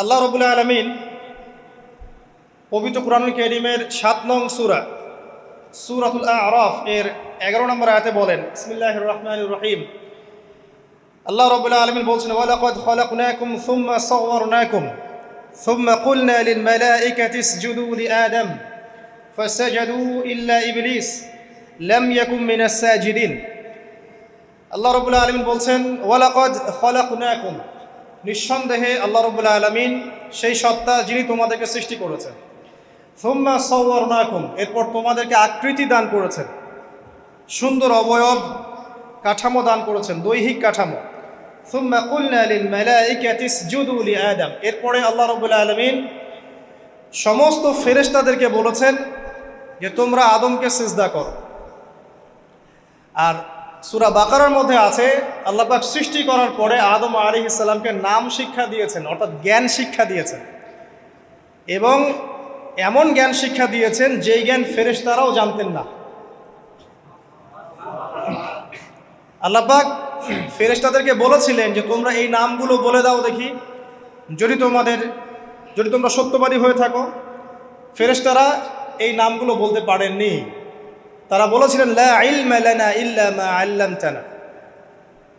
আল্লাহ রাব্বুল আলামিন পবিত্র কুরআনুল কারীমের ৭ নং সূরা সূরাতুল আ'রাফ এর ১১ নম্বর আয়াতে বলেন, বিসমিল্লাহির রহমানির রহিম। আল্লাহ রাব্বুল আলামিন বলছেন, ওয়ালাকাদ খালাকনাকুম সুম্মা সাওয়ারনাকুম সুম্মা কুলনা লিল মালাইকাতি ইসজুদু লিআদম ফাসাজাদু ইল্লা ইবলিস লাম ইয়াকুম মিনাস সাজিদিন। আল্লাহ রাব্বুল আলামিন বলছেন, ওয়ালাকাদ খালাকনাকুম, নিঃসন্দেহে আল্লাহ রাব্বুল আলামিন সেই সত্তা যিনি তোমাদেরকে সৃষ্টি করেছেন। সুম্মা সাওয়ারনাকুম, এরপর তোমাদেরকে আকৃতি দান করেছেন, সুন্দর অবয়ব কাঠামো দান করেছেন, দৈহিক কাঠামো। সুম্মা কুলনা লিল মালাইকাতি ইসজুদু লিআদম, এরপরে আল্লাহ রাব্বুল আলামিন সমস্ত ফেরেশতাদেরকে বলেছেন যে তোমরা আদমকে সিজদা করো। আর সূরা বাকারার মধ্যে আছে, আল্লাহ পাক সৃষ্টি করার পরে আদম আলাইহিস সালামকে নাম শিক্ষা দিয়েছেন, অর্থাৎ জ্ঞান শিক্ষা দিয়েছেন, এবং এমন জ্ঞান শিক্ষা দিয়েছেন যেই জ্ঞান ফেরেশতারাও জানতেন না। আল্লাহ পাক ফেরেশতাদেরকে বলেছিলেন যে তোমরা এই নামগুলো বলে দাও দেখি, যদি তোমরা সত্যবাদী হয়ে থাকো। ফেরেশতারা এই নামগুলো বলতে পারেননি। তারা বলেছিলেন, লা ইলমা লানা ইল্লা মা আল্লামতানা,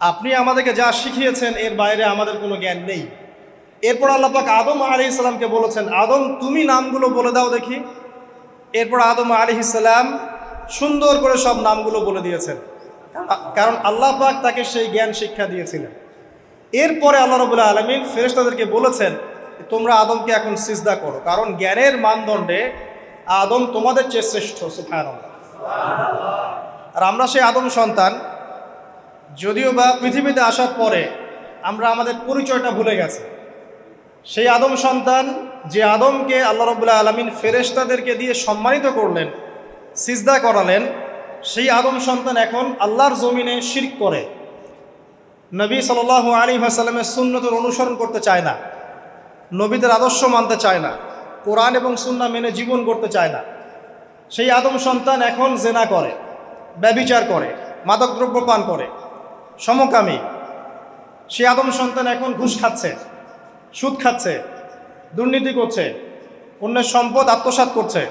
আপনি আমাদেরকে যা শিখিয়েছেন এর বাইরে আমাদের কোনো জ্ঞান নেই। এরপর আল্লাহ পাক আদম আলাইহিস সালামকে বলেছেন, আদম তুমি নামগুলো বলে দাও দেখি। এরপর আদম আলাইহিস সালাম সুন্দর করে সব নামগুলো বলে দিয়েছেন, কারণ আল্লাহ পাক তাকে সেই জ্ঞান শিক্ষা দিয়েছিলেন। এরপরে আল্লাহ রাব্বুল আলামিন ফেরেশতাদেরকে বলেছেন, তোমরা আদমকে এখন সিজদা করো, কারণ জ্ঞানের মানদণ্ডে আদম তোমাদের চেয়ে শ্রেষ্ঠ। সুবহানাল্লাহ। আর আমরা সেই আদম সন্তান, যদিও বা পৃথিবীতে আসার পরে আমরা আমাদের পরিচয়টা ভুলে গেছি। সেই আদম সন্তান, যে আদমকে আল্লাহ রাব্বুল আলামিন ফেরেশতাদেরকে দিয়ে সম্মানিত করলেন, সিজদা করালেন, সেই আদম সন্তান এখন আল্লাহর জমিনে শিরক করে, নবী সাল্লাল্লাহু আলাইহি ওয়াসাল্লামের সুন্নতের অনুসরণ করতে চায় না, নবীদের আদর্শ মানতে চায় না, কোরআন এবং সুন্নাহ মেনে জীবন করতে চায় না। সেই আদম সন্তান এখন জেনা করে, ব্যভিচার করে, মাদকদ্রব্য পান করে, সমকামী। সেই আদম সন্তান এখন ঘুষ খাচ্ছে, সুদ খাচ্ছে, দুর্নীতি করছে, অন্যের সম্পদ আত্মসাৎ করছে,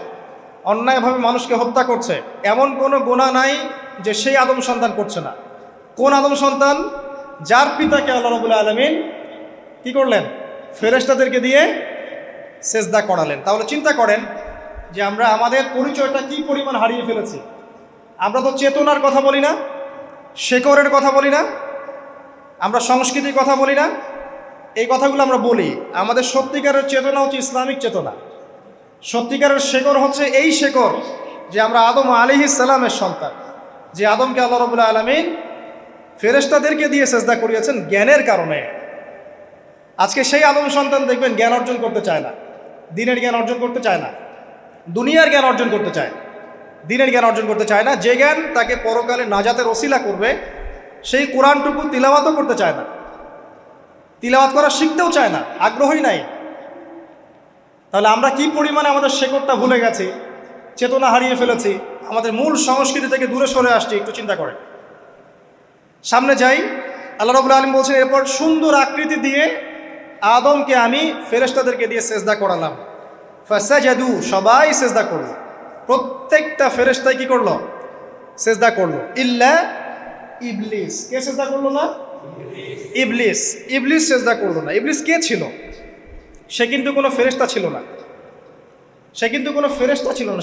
অন্যায়ভাবে মানুষকে হত্যা করছে। এমন কোনো গুনাহ নাই যে সেই আদম সন্তান করছে না। কোন আদম সন্তান? যার পিতাকে আল্লাহ রাব্বুল আলামিন কি করলেন? ফেরেশতাদেরকে দিয়ে সেজদা করালেন। তাহলে চিন্তা করেন যে আমরা আমাদের পরিচয়টা কি পরিমাণ হারিয়ে ফেলেছি। আমরা তো চেতনার কথা বলি না, শেকড়ের কথা বলি না, আমরা সংস্কৃতির কথা বলি না। এই কথাগুলো আমরা বলি। আমাদের সত্যিকারের চেতনা হচ্ছে ইসলামিক চেতনা। সত্যিকারের শেকড় হচ্ছে এই শেকড় যে আমরা আদম আলাইহিস সালামের সন্তান, যে আদমকে আল্লাহ রাব্বুল আলামিন ফেরেশতাদেরকে দিয়ে সেজদা করিয়েছেন জ্ঞানের কারণে। আজকে সেই আদম সন্তান দেখবেন জ্ঞান অর্জন করতে চায় না, দিনের জ্ঞান অর্জন করতে চায় না, দুনিয়ার জ্ঞান অর্জন করতে চায়, দিনের জ্ঞান অর্জন করতে চায় না। যে জ্ঞান তাকে পরকালে নাজাতের ওসিলা করবে, সেই কোরআনটুকু তিলাওয়াতও করতে চায় না, তিলাওয়াত করা শিখতেও চায় না, আগ্রহই নাই। তাহলে আমরা কি পরিমাণে আমাদের শেকড়টা ভুলে গেছি, চেতনা হারিয়ে ফেলেছি, আমাদের মূল সংস্কৃতি থেকে দূরে সরে আসছি। একটু চিন্তা করে সামনে যাই। আল্লাহ রাব্বুল আলামিন বলছেন, এরপর সুন্দর আকৃতি দিয়ে আদমকে আমি ফেরেশতাদেরকে দিয়ে সেজদা করালাম। ফাসাজাদু, সবাই সেজদা করলো, প্রত্যেকটা ফেরেশতাই কি করলো? সেজদা করলো। ইল্লা ইবলিস, কে সেজদা করলো না? ইবলিস। ইবলিস সেজদা করলো না। ইবলিস কে ছিল? সে কিন্তু কোনো ফেরেশতা ছিল না।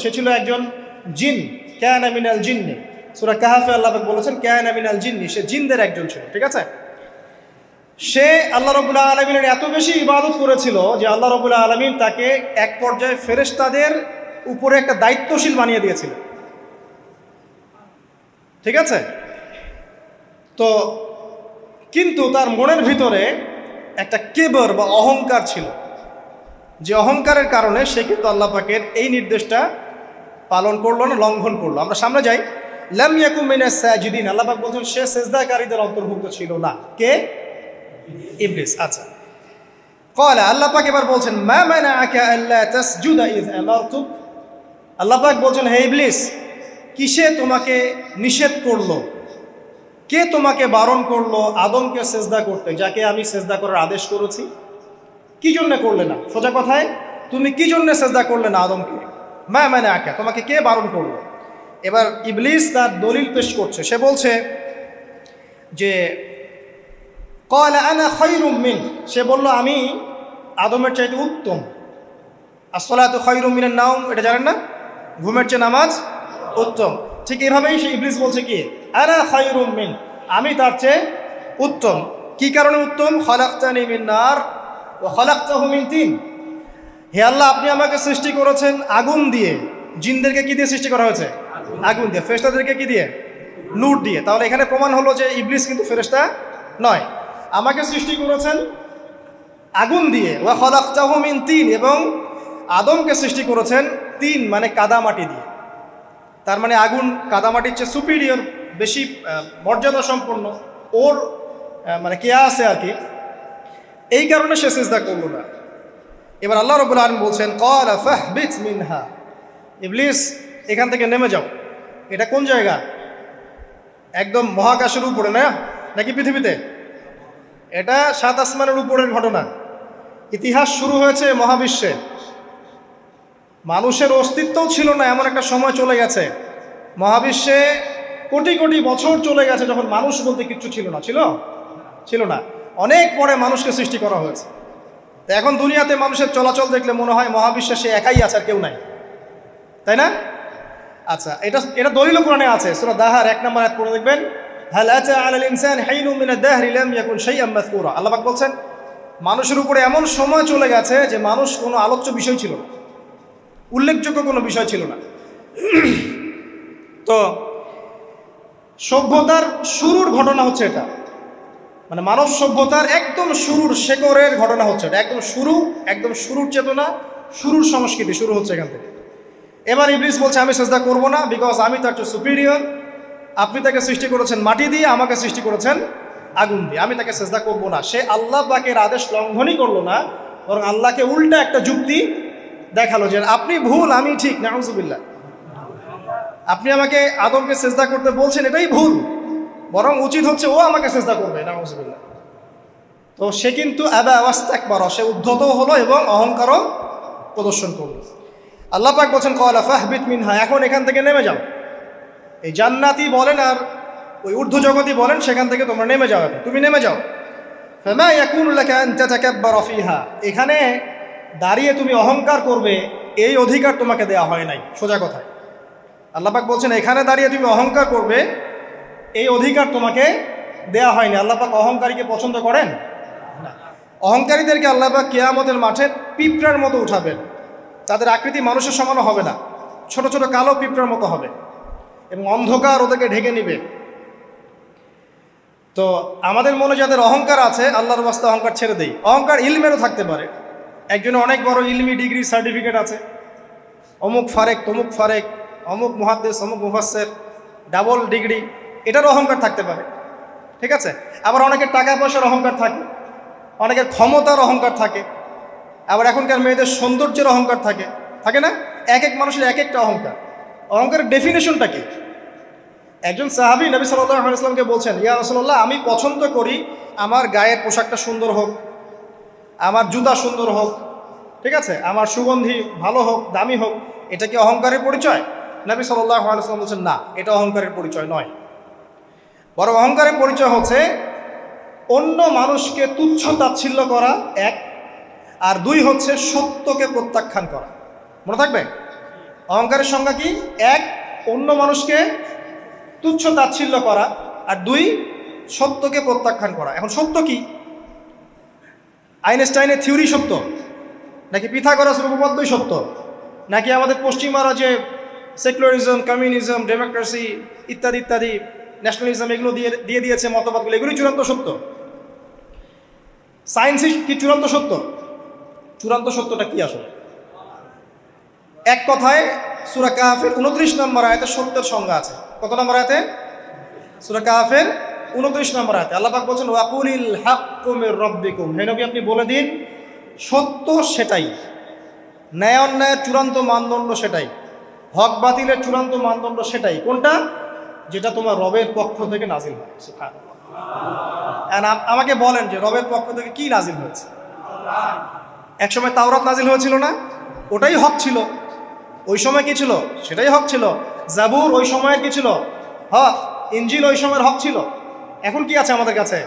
সে ছিল একজন জিন। কানা মিনাল জিন্নি, সূরা কাহফে আল্লাহ পাক বলেছেন কানা মিনাল জিন্নি, সে জিনদের একজন ছিল। ঠিক আছে? সে আল্লাহ রাব্বুল আলামিনের এত বেশি ইবাদত করেছিল যে আল্লাহ রাব্বুল আলামিন তাকে এক পর্যায়ে ফেরেশতাদের উপরে একটা দায়িত্বশীল বানিয়ে দিয়েছিল। ঠিক আছে? তো কিন্তু তার মনের ভিতরে একটা কিবর বা অহংকার ছিল, যে অহংকারের কারণে সে কিন্তু আল্লাহ পাকের এই নির্দেশটা পালন করলো না, লঙ্ঘন করলো। আমরা সামনে যাই। লাম ইয়াকুম মিনাস সাজিদিন, আল্লাহ পাক বলছেন সে সিজদাকারীদের অন্তর্ভুক্ত ছিল না। কে? ইবলিস। আচ্ছা, ক্বালা, আল্লাহ পাক এবার বলছেন, মা মানাআকা আল্লা তাসজুদা ইয আমারতুক। আল্লাহ পাক বলছেন, হে ইবলিস, কিসে তোমাকে নিষেধ করলো, কে তোমাকে বারণ করলো আদমকে সিজদা করতে, যাকে আমি সিজদা করার আদেশ করেছি? কি জন্য করলে না? সোজা কথায়, তুমি কি জন্য সেজদা করলে না আদমকে? মানে আঁকা, তোমাকে কে বারণ করলো? এবার ইবলিস তার দলিল পেশ করছে। সে বলছে যে ক্বালা আনা খায়রুম মিন, সে বলল আমি আদমের চাইতে উত্তম। আসসালাতু খায়রুম মিনান নাওম, এটা জানেন না? ঘুমের চেয়ে নামাজ উত্তম। ঠিক এভাবেই সে ইবলিস বলছে কি, আনা খায়রুম মিন, আমি তার চেয়ে উত্তম। কি কারণে উত্তম? খালাকতানি মিন নার ওয়া খালাকতাহু মিন তিন। হে আল্লাহ, আপনি আমাকে সৃষ্টি করেছেন আগুন দিয়ে, জিনদেরকে কি দিয়ে সৃষ্টি করা হয়েছে? আগুন দিয়ে। ফেরেশতাদেরকে কি দিয়ে? নূর দিয়ে। তাহলে এখানে প্রমাণ হলো যে ইবলিস কিন্তু ফেরেশতা নয়। আমাকে সৃষ্টি করেছেন আগুন দিয়ে, ওয়া খালাকতাহু মিন তিন, এবং আদমকে সৃষ্টি করেছেন তিন মানে কাদামাটি দিয়ে। তার মানে আগুন কাদামাটির চেয়ে সুপিরিয়র, বেশি মর্যাদা সম্পন্ন, ওর মানে কেয়া আছে আর কি। এই কারণে সে সিজদা করল না। এবার আল্লাহ রাব্বুল আলামিন বলছেন ক্বালা ফাহবিত মিনহা, ইবলিস এখান থেকে নেমে যাও। এটা কোন জায়গা? একদম মহাকাশের উপরে না, নাকি পৃথিবীতে? এটা 7 আসমানের উপরের ঘটনা। ইতিহাস শুরু হয়েছে মহাবিশ্বে। মানুষের অস্তিত্বও ছিল না, এমন একটা সময় চলে গেছে। মহাবিশ্বে কোটি কোটি বছর চলে গেছে যখন মানুষ বলতে কিচ্ছু ছিল না। ছিল না। অনেক পরে মানুষকে সৃষ্টি করা হয়েছে। তো এখন দুনিয়াতে মানুষের চলাচল দেখলে মনে হয় মহাবিশ্বে সে একাই আছে, আর কেউ নাই, তাই না? আচ্ছা, এটা দলিল কোরআনে আছে। সূরা দাহার 1 নম্বর আয়াত পড়ে দেখবেন, হাল আতা আলাল ইনসান হাইনুম মিনাদ দাহরি লাম ইয়াকুন শাইআম মাযকুরা। আল্লাহ পাক বলছেন মানুষের উপরে এমন সময় চলে গেছে যে মানুষ কোনো আলোচ্য বিষয় ছিল না, উল্লেখযোগ্য কোনো বিষয় ছিল না। তো সভ্যতার শুরুর ঘটনা হচ্ছে এটা, মানে মানব সভ্যতার একদম শুরুর শেকড়ের ঘটনা হচ্ছে এটা। একদম শুরুর চেতনা, শুরুর সংস্কৃতি শুরু হচ্ছে এখান থেকে। এবার ইবলিস বলছে আমি সেজদা করব না, বিকজ আমি তার চেয়ে সুপিরিয়র। আপনি তাকে সৃষ্টি করেছেন মাটি দিয়ে, আমাকে সৃষ্টি করেছেন আগুন দিয়ে, আমি তাকে সেজদা করব না। সে আল্লাহ পাকের আদেশ লঙ্ঘনই করলো না, বরং আল্লাহকে উল্টা একটা যুক্তি দেখালো যে আপনি ভুল, আমি ঠিক। নাউজুবিল্লাহ, আপনি আমাকে আদমকে সেজদা করতে বলছেন, এটাই ভুল, বরং উচিত হচ্ছে ও আমাকে সেজদা করবে। নাউজুবিল্লাহ। তো সে কিন্তু আবা ওয়াস্তাকবার, সে উদ্ধত হলো এবং অহংকারও প্রদর্শন করলো। আল্লাহ পাক বলছেন ক্বালা ফাহবিত মিনহা, এখন এখান থেকে নেমে যাও। এই জান্নাতি বলেন আর ওই ঊর্ধ্ব জগতই বলেন, সেখান থেকে তোমরা নেমে যাও, তুমি নেমে যাও। ফামা ইয়াকুনু লাকা আন তাতাকাব্বারা ফিহা, এখানে দাঁড়িয়ে তুমি অহংকার করবে এই অধিকার তোমাকে দেওয়া হয় নাই। সোজা কথায় আল্লাহ পাক বলছেন এখানে দাঁড়িয়ে তুমি অহংকার করবে এই অধিকার তোমাকে দেওয়া হয়নি। আল্লাহ পাক অহংকারীকে পছন্দ করেন না। অহংকারীদেরকে আল্লাহ পাক কিয়ামতের মাঠে পিঁপড়ার মতো উঠাবেন। তাদের আকৃতি মানুষের সমানও হবে না, ছোট ছোট কালো পিঁপড়ার মতো হবে, এবং অন্ধকার ওদেরকে ঢেকে নিবে। তো আমাদের মনে যাদের অহংকার আছে, আল্লাহর ওয়াস্তে অহংকার ছেড়ে দেই। অহংকার ইলমেরও থাকতে পারে। একজনের অনেক বড় ইলমি ডিগ্রি সার্টিফিকেট আছে, অমুক ফারেক তমুক ফারেক, অমুক মুহাদ্দিস অমুক মুফাসসির, ডাবল ডিগ্রি, এটার অহংকার থাকতে পারে, ঠিক আছে। আবার অনেকের টাকা পয়সার অহংকার থাকে, অনেকের ক্ষমতার অহংকার থাকে, আবার এখনকার মেয়েদের সৌন্দর্যের অহংকার থাকে, থাকে না? এক এক মানুষের এক একটা অহংকার। অহংকারের ডেফিনেশনটা কি? একজন সাহাবী নবী সাল্লাল্লাহু আলাইহি ওয়াসাল্লামকে বলছেন, ইয়া রাসূলুল্লাহ, আমি পছন্দ করি আমার গায়ের পোশাকটা সুন্দর হোক, আমার জুতা সুন্দর হোক, ঠিক আছে, আমার সুগন্ধি ভালো হোক, দামি হোক। এটা কি অহংকারের পরিচয়? নবী সাল্লাল্লাহু আলাইহি ওয়াসাল্লাম বলছেন না, এটা অহংকারের পরিচয় নয়। বরং অহংকারের পরিচয় হচ্ছে অন্য মানুষকে তুচ্ছ তাচ্ছিল্য করা এক, আর দুই হচ্ছে সত্যকে প্রত্যাখ্যান করা। মনে থাকবে অহংকারের সংজ্ঞা কি? এক, অন্য মানুষকে তুচ্ছ তাচ্ছিল্য করা, আর দুই, সত্যকে প্রত্যাখ্যান করা। এখন সত্য কি? আইনস্টাইনের থিওরি সত্য, নাকি পিথাগোরাসের উপপাদ্যই সত্য, নাকি আমাদের পশ্চিমারা যে সেকুলারিজম, কমিউনিজম, ডেমোক্রেসি ইত্যাদি ইত্যাদি, ন্যাশনালিজম এগুলো দিয়ে দিয়েছে মতবাদগুলো, এগুলোই চূড়ান্ত সত্য? সায়েন্সই কি চূড়ান্ত সত্য? চূড়ান্ত সত্যটা কি আসলে? এক কথায় সূরা কাহফের 29 নম্বর আয়াতে সত্যের সংজ্ঞা আছে। কত নম্বর আয়াতে? সূরা কাহফের 29 নম্বর আয়াতে আল্লাহ পাক বলছেন ওয়াকুলিল হাক্কু মির রাব্বিকুম, হে নবী আপনি বলে দিন সত্য সেটাই, ন্যায় অন্যায়ের চূড়ান্ত মানদণ্ড সেটাই, হক বাতিলের চূড়ান্ত মানদণ্ড সেটাই। কোনটা? যেটা তোমার রবের পক্ষ থেকে নাজিল হয়। সুবহানাল্লাহ। আমাকে বলেন যে রবের পক্ষ থেকে কি নাজিল হয়েছে? একসময় তাওরাত নাজিল হয়েছিল না, ওটাই হক ছিল। ওই সময় কি ছিল? সেটাই হক ছিল। জাবুর ওই সময়ের কি ছিল? হক। ইনজিল ওই সময়ের হক ছিল। এখন কি আছে আমাদের কাছে?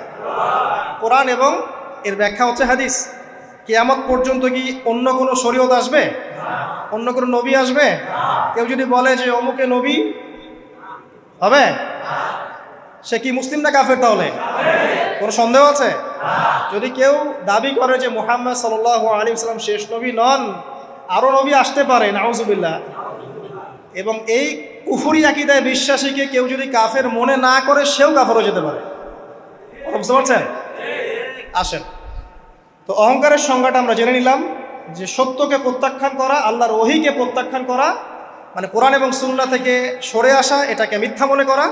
কোরআন এবং এর ব্যাখ্যা হচ্ছে হাদিস। কিয়ামত পর্যন্ত কি অন্য কোনো শরীয়ত আসবে? অন্য কোনো নবী আসবে? কেউ যদি বলে যে অমুকে নবী হবে, সে কি মুসলিম না কাফের? তাহলে কোনো সন্দেহ আছে? যদি কেউ দাবি করে যে মুহাম্মদ সাল্লাল্লাহু আলাইহি ওয়াসাল্লাম শেষ নবী নন, আরও নবী আসতে পারে, নাউজুবিল্লাহ, এবং এই কুফরি আকীদায় বিশ্বাসীকে কেউ যদি কাফের মনে না করে, সেও কাফের হয়ে যেতে পারে। বুঝতে পারছেন? আসেন, তো অহংকারের সংজ্ঞাটা আমরা জেনে নিলাম যে সত্যকে প্রত্যাখ্যান করা, আল্লাহর ওহীকে প্রত্যাখ্যান করা, মানে কোরআন এবং সুন্নাহ থেকে সরে আসা, এটাকে মিথ্যা মনে করা,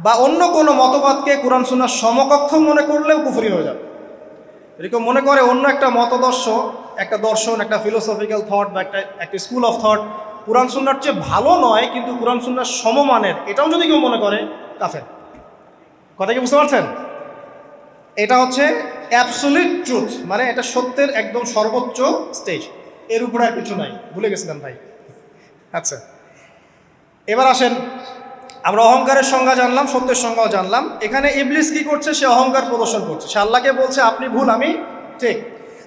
বা অন্য কোনো মতবাদকে কোরআন সুন্নাহর সমকক্ষ মনে করলেও কুফরি হয়ে যাবে। এরকম মনে করে অন্য একটা মতদর্শ, একটা দর্শন, একটা ফিলোসফিক্যাল থট বা একটা স্কুল অফ থট কোরআন সুন্নাহর চেয়ে ভালো নয়, কিন্তু কোরআন সুন্নাহর সমমানের, এটাও যদি কেউ মনে করে, কাফের। কথা কি বুঝতে পারছেন? এটা হচ্ছে অ্যাবসলিউট ট্রুথ, মানে এটা সত্যের একদম সর্বোচ্চ স্টেজ, এর উপরে আর কিছু নাই। ভুলে গেছিলাম ভাই। আচ্ছা, এবার আসেন, আমরা অহংকারের সংজ্ঞা জানলাম, সত্যের সংজ্ঞাও জানলাম। এখানে ইবলিস কি করছে? সে অহংকার প্রদর্শন করছে। সে আল্লাহকে বলছে আপনি ভুল, আমি ঠিক।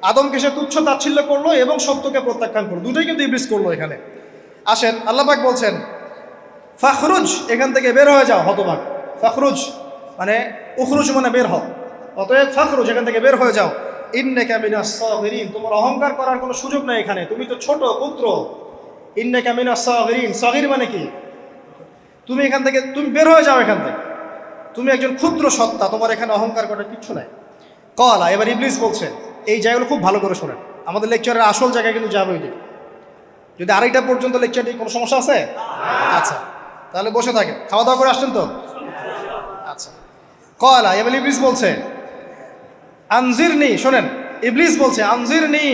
আদমকে সে তুচ্ছ তাচ্ছিল্য করলো এবং সত্যকে প্রত্যাখ্যান করলো, দুটোই কিন্তু ইবলিস করলো এখানে। আসেন, আল্লাহ পাক বলছেন ফাখরুজ, এখান থেকে বের হয়ে যাও হতভাগ। ফাখরুজ মানে উখরুজ মানে বের হও, অতএব ফাখরুজ, এখান থেকে বের হয়ে যাও। ইন্নাকা মিনাস সাগিরিন, তোমার অহংকার করার কোনো সুযোগ নেই এখানে, তুমি তো ছোট পুত্র। ইন্নাকা মিনাস সাগিরিন, সাগির মানে কি? তুমি এখান থেকে, তুমি বের হয়ে যাও এখান থেকে, তুমি একজন ক্ষুদ্র সত্তা, তোমার এখানে অহংকার করার কিচ্ছু নাই। কলা, এবার ইবলিস বলছে, এই জায়গাগুলো খুব ভালো করে শোনেন, আমাদের লেকচারের আসল জায়গায় কিন্তু যাবে ওই দিকে। যদি আড়াইটা পর্যন্ত লেকচারটি কোনো সমস্যা আছে? আচ্ছা, তাহলে বসে থাকেন, খাওয়া দাওয়া করে আসছেন তো? আচ্ছা, কলা, এবার ইবলিস বলছে আনজিরনি, শোনেন, ইবলিস বলছে আনজিরনি,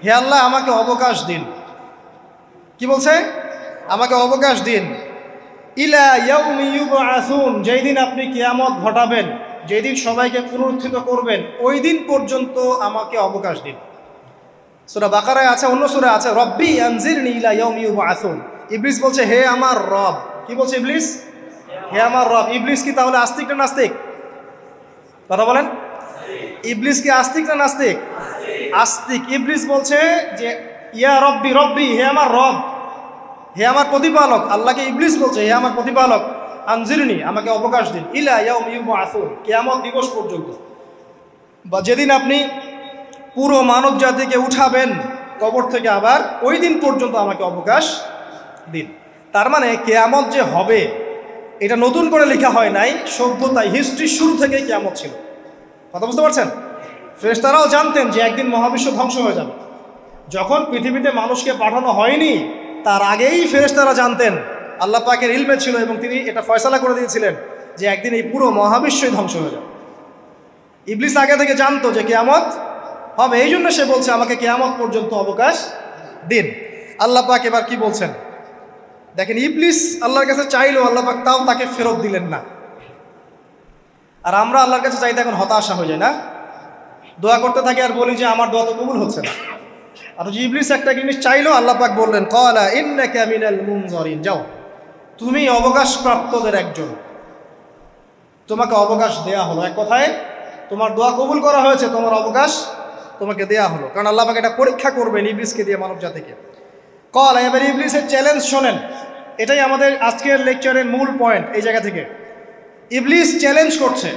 হে আল্লাহ আমাকে অবকাশ দিন। কি বলছে? আমাকে অবকাশ দিন। ইলা ইয়াউমি ইউবআসুন, যেই দিন আপনি কিয়ামত ঘটাবেন, যেই দিন সবাইকে পুনরুত্থিত করবেন, ওই দিন পর্যন্ত আমাকে অবকাশ দিন। সূরা বাকারায় আছে, অন্য সূরা আছে, রব্বি আনজিরনি ইলা ইয়াউমি ইউবআসুন। ইবলিস বলছে হে আমার রব। কি বলছে ইবলিস? হে আমার রব। ইবলিস কি তাহলে আস্তিক না নাস্তিক? কথা বলেন, ইবলিস কি আস্তিক না নাস্তিক? আস্তিক। ইবলিস বলছে যে ইয়া রব্বি, রব্বি হে আমার রব, হে আমার প্রতিপালক। আল্লাহকে ইবলিস বলছে হে আমার প্রতিপালক, আনজিরনি আমাকে অবকাশ দিন, ইলা ইয়াউমি ইউবআসুন, কিয়ামত দিবস পর্যন্ত, বা যেদিন আপনি পুরো মানব জাতিকে উঠাবেন কবর থেকে, আবার ওই দিন পর্যন্ত আমাকে অবকাশ দিন। তার মানে কিয়ামত যে হবে এটা নতুন করে লেখা হয় নাই, সভ্যতায় হিস্ট্রির শুরু থেকেই কিয়ামত ছিল। কথা বুঝতে পারছেন? ফেরেশতারাও জানতেন যে একদিন মহাবিশ্ব ধ্বংস হয়ে যাবে। যখন পৃথিবীতে মানুষকে পাঠানো হয়নি তার আগেই ফেরেশতারা জানতেন, আল্লাহ পাকের ইলমে ছিল এবং তিনি এটা ফয়সালা করে দিয়েছিলেন যে একদিন এই পুরো মহাবিশ্বই ধ্বংস হয়ে যাবে। ইবলিস আগে থেকে জানতো যে কিয়ামত হবে, এই জন্য সে বলছে আমাকে কিয়ামত পর্যন্ত অবকাশ দিন। আল্লাহ পাক এবার কি বলছেন দেখেন, ইবলিস আল্লাহর কাছে চাইলো, আল্লাহ পাক তাও তাকে ফেরত দিলেন না। আর আমরা আল্লাহর কাছে চাইতে এখন হতাশা হয়ে যায় না, দোয়া করতে থাকি আর বলি যে আমার দোয়া তো কবুল হচ্ছে না। আর যে ইবলিস একটা জিনিস চাইলো, আল্লাহ পাক বললেন ক্বালা ইন্নাকা মিনাল মুনজারিন, যাও তুমি অবকাশপ্রাপ্তদের একজন, তোমাকে অবকাশ দেয়া হলো। এক কথায় তোমার দোয়া কবুল করা হয়েছে, তোমার অবকাশ তোমাকে দেয়া হলো, কারণ আল্লাহ পাক এটা পরীক্ষা করবেন ইবলিসকে দিয়ে, মানব জাতিকে। ক্বালা, এবার ইবলিসের চ্যালেঞ্জ শোনেন, এটাই আমাদের আজকের লেকচারের মূল পয়েন্ট। এই জায়গা থেকে ইবলিস চ্যালেঞ্জ করছে।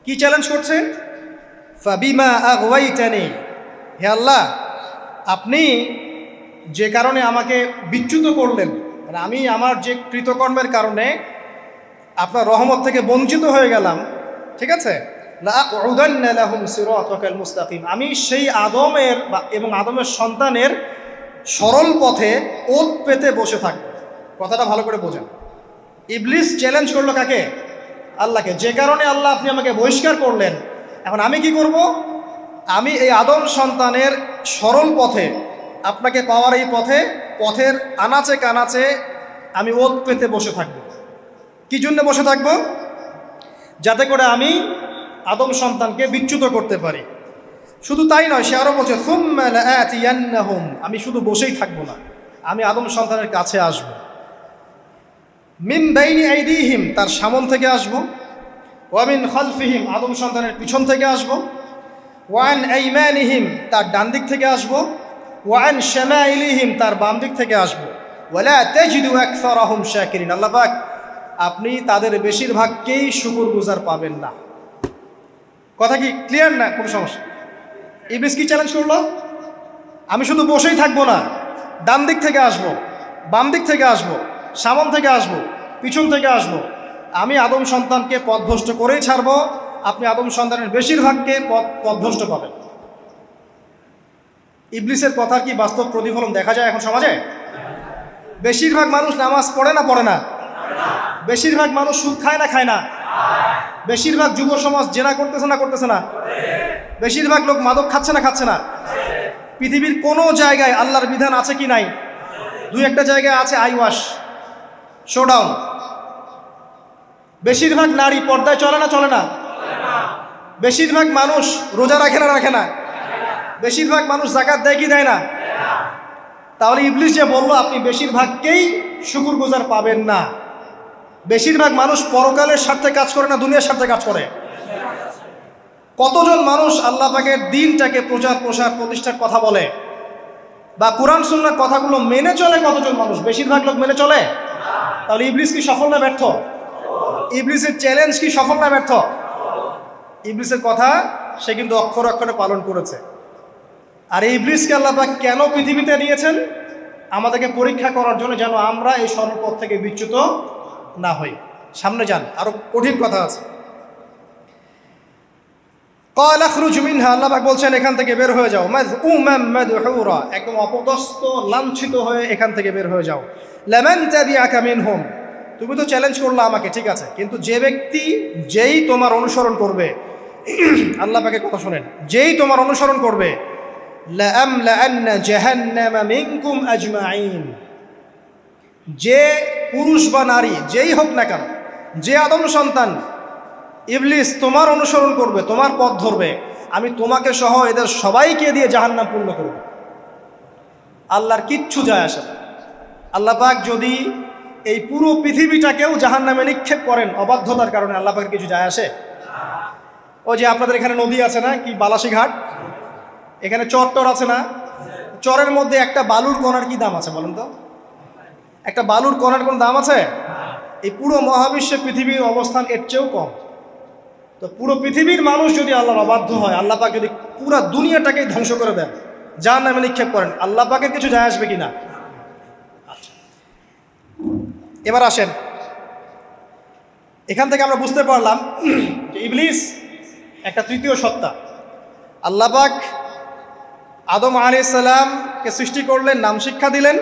কি চ্যালেঞ্জ করছে? ফাবিমা আগওয়াইতানি, হে আল্লাহ আপনি যে কারণে আমাকে বিচ্যুত করলেন, মানে আমি আমার যে কৃতকর্মের কারণে আপনার রহমত থেকে বঞ্চিত হয়ে গেলাম, ঠিক আছে, লাআকুদান্না লাহুম সিরাতাকাল মুস্তাকিম, আমি সেই আদমের এবং আদমের সন্তানের সরল পথে ওত পেতে বসে থাকব। কথাটা ভালো করে বোঝেন, ইবলিস চ্যালেঞ্জ করলো কাকে? আল্লাহকে। যে কারণে আল্লাহ আপনি আমাকে বহিষ্কার করলেন, এখন আমি কি করব? আমি এই আদম সন্তানের সরল পথে, আপনাকে পাওয়ার এই পথের আনাচে কানাচে আমি ওত পেতে বসে থাকব। কি জন্য বসে থাকব? যাতে করে আমি আদম সন্তানকে বিচ্যুত করতে পারি। শুধু তাই নয়, সে আরো বলছে সুম্মা লাআতিয়ান্নাহুম, আমি শুধু বসেই থাকবো না, আমি আদম সন্তানের কাছে আসব। মিন বাইনি আইদিহিম, তার সামন থেকে আসব। ওয়া মিন খালফিহিম, আদম সন্তানের পিছন থেকে আসব। ওয়া আন আইমানিহিম, তার ডান দিক থেকে আসব। ওয়া আন শামাইলিহিম, তার বাম দিক থেকে আসব। ওয়ালা তাজিদু আকসারাহুম শাকিরিন, আল্লাহ পাক আপনি তাদের বেশিরভাগকেই শুকরগুজার পাবেন না। কথা কি ক্লিয়ার না? কোনো সমস্যা? ইবলিস কি চ্যালেঞ্জ করলো? আমি শুধু বসেই থাকবো না, ডান দিক থেকে আসব, বাম দিক থেকে আসব, সামন থেকে আসব, পিছন থেকে আসব। আমি আদম সন্তানকে পথভ্রষ্ট করেই ছাড়ব, আপনি আদম সন্তানের বেশিরভাগকে পথভ্রষ্ট পাবেন। ইবলিসের কথার কি বাস্তব প্রতিফলন দেখা যায় এখন সমাজে? বেশিরভাগ মানুষ নামাজ পড়ে না পড়ে না? বেশিরভাগ মানুষ সুদ খায় না খায় না? বেশিরভাগ যুব সমাজ জেনা করতেছে না করতেছে না? বেশিরভাগ লোক মাদক খাচ্ছে না খাচ্ছে না? পৃথিবীর কোনো জায়গায় আল্লাহর বিধান আছে কি নাই? দুই একটা জায়গায় আছে আই ওয়াশ, শোডাউন। বেশিরভাগ নারী পর্দায় চলে না চলে না? বেশিরভাগ মানুষ রোজা রাখে না রাখে না? বেশিরভাগ মানুষ যাকাত দেয় কি দেয় না? তাহলে ইবলিস যে বললো আপনি বেশিরভাগকেই শুকরগুজার পাবেন না, বেশিরভাগ মানুষ পরকালের স্বার্থে কাজ করে না দুনিয়ার স্বার্থে কাজ করে? কতজন মানুষ আল্লাহ পাকের দ্বীনটাকে প্রচার প্রসার প্রতিষ্ঠার কথা বলে বা কোরআন সুন্নাহর কথাগুলো মেনে চলে? কতজন মানুষ? বেশিরভাগ লোক মেনে চলে। তাহলে ইবলিস কি সফল না ব্যর্থ? ইবলিসের চ্যালেঞ্জ কি সফল না ব্যর্থ? ইবলিসের কথা সে কিন্তু অক্ষর অক্ষরে পালন করেছে। আর এই ইবলিসকে আল্লাহ পাক কেন পৃথিবীতে নিয়েছেন? আমাদেরকে পরীক্ষা করার জন্য, যেন আমরা এই সরল পথ থেকে বিচ্যুত না হই। সামনে যান, আরো কঠিন কথা আছে। ক্বাল আখরুজ মিনহা, আল্লাহ পাক বলছেন এখান থেকে বের হয়ে যাও। মাযউমান মাদহুরা, একদম অপদস্থ লাঞ্ছিত হয়ে এখান থেকে বের হয়ে যাও। লামান তাবিআকা মিনহুম, তুমি তো চ্যালেঞ্জ করলা আমাকে, ঠিক আছে, কিন্তু যে ব্যক্তি যেই তোমার অনুসরণ করবে, আল্লাহ পাকের কথা শোনেন, যেই তোমার অনুসরণ করবে, লাআমলাআন্না জাহান্নামা মিনকুম আজমাইন, যে পুরুষ বা নারী যেই হোক না কেন, যে আদম সন্তান ইবলিস তোমার অনুসরণ করবে, তোমার পথ ধরবে, আমি তোমাকে সহ এদের সবাইকে দিয়ে জাহান্নাম পূর্ণ করব। আল্লাহর কিচ্ছু যায় আসে না। আল্লাহ পাক যদি এই পুরো পৃথিবীটাকেও জাহান্নামে নিক্ষেপ করেন অবাধ্যতার কারণে, আল্লাহ পাকের কিছু যায় আসে? ওই যে আপনাদের এখানে নদী আছে না, কি বালাসী ঘাট, এখানে চর টর আছে না? চরের মধ্যে একটা বালুর কণার কি দাম আছে বলেন তো? একটা বালুর কণার কোন দাম আছে? এই পুরো মহাবিশ্বে পৃথিবীর অবস্থান এর চেয়েও কম। তো পুরো পৃথিবীর মানুষ যদি আল্লাহর অবাধ্য হয়, আল্লাহ পাক যদি পুরো দুনিয়াটাকেই ধ্বংস করে দেন, জাহান্নামে নিক্ষেপ করেন, আল্লাহ পাকের কিছু যায় আসবে কিনা? এবার আসেন, এখান থেকে আমরা বুঝতে পারলাম যে ইবলিস একটা তৃতীয় সত্তা। আল্লাহ পাক আদম আলাইহিস সালামকে সৃষ্টি করলেন, নাম শিক্ষা দিলেন,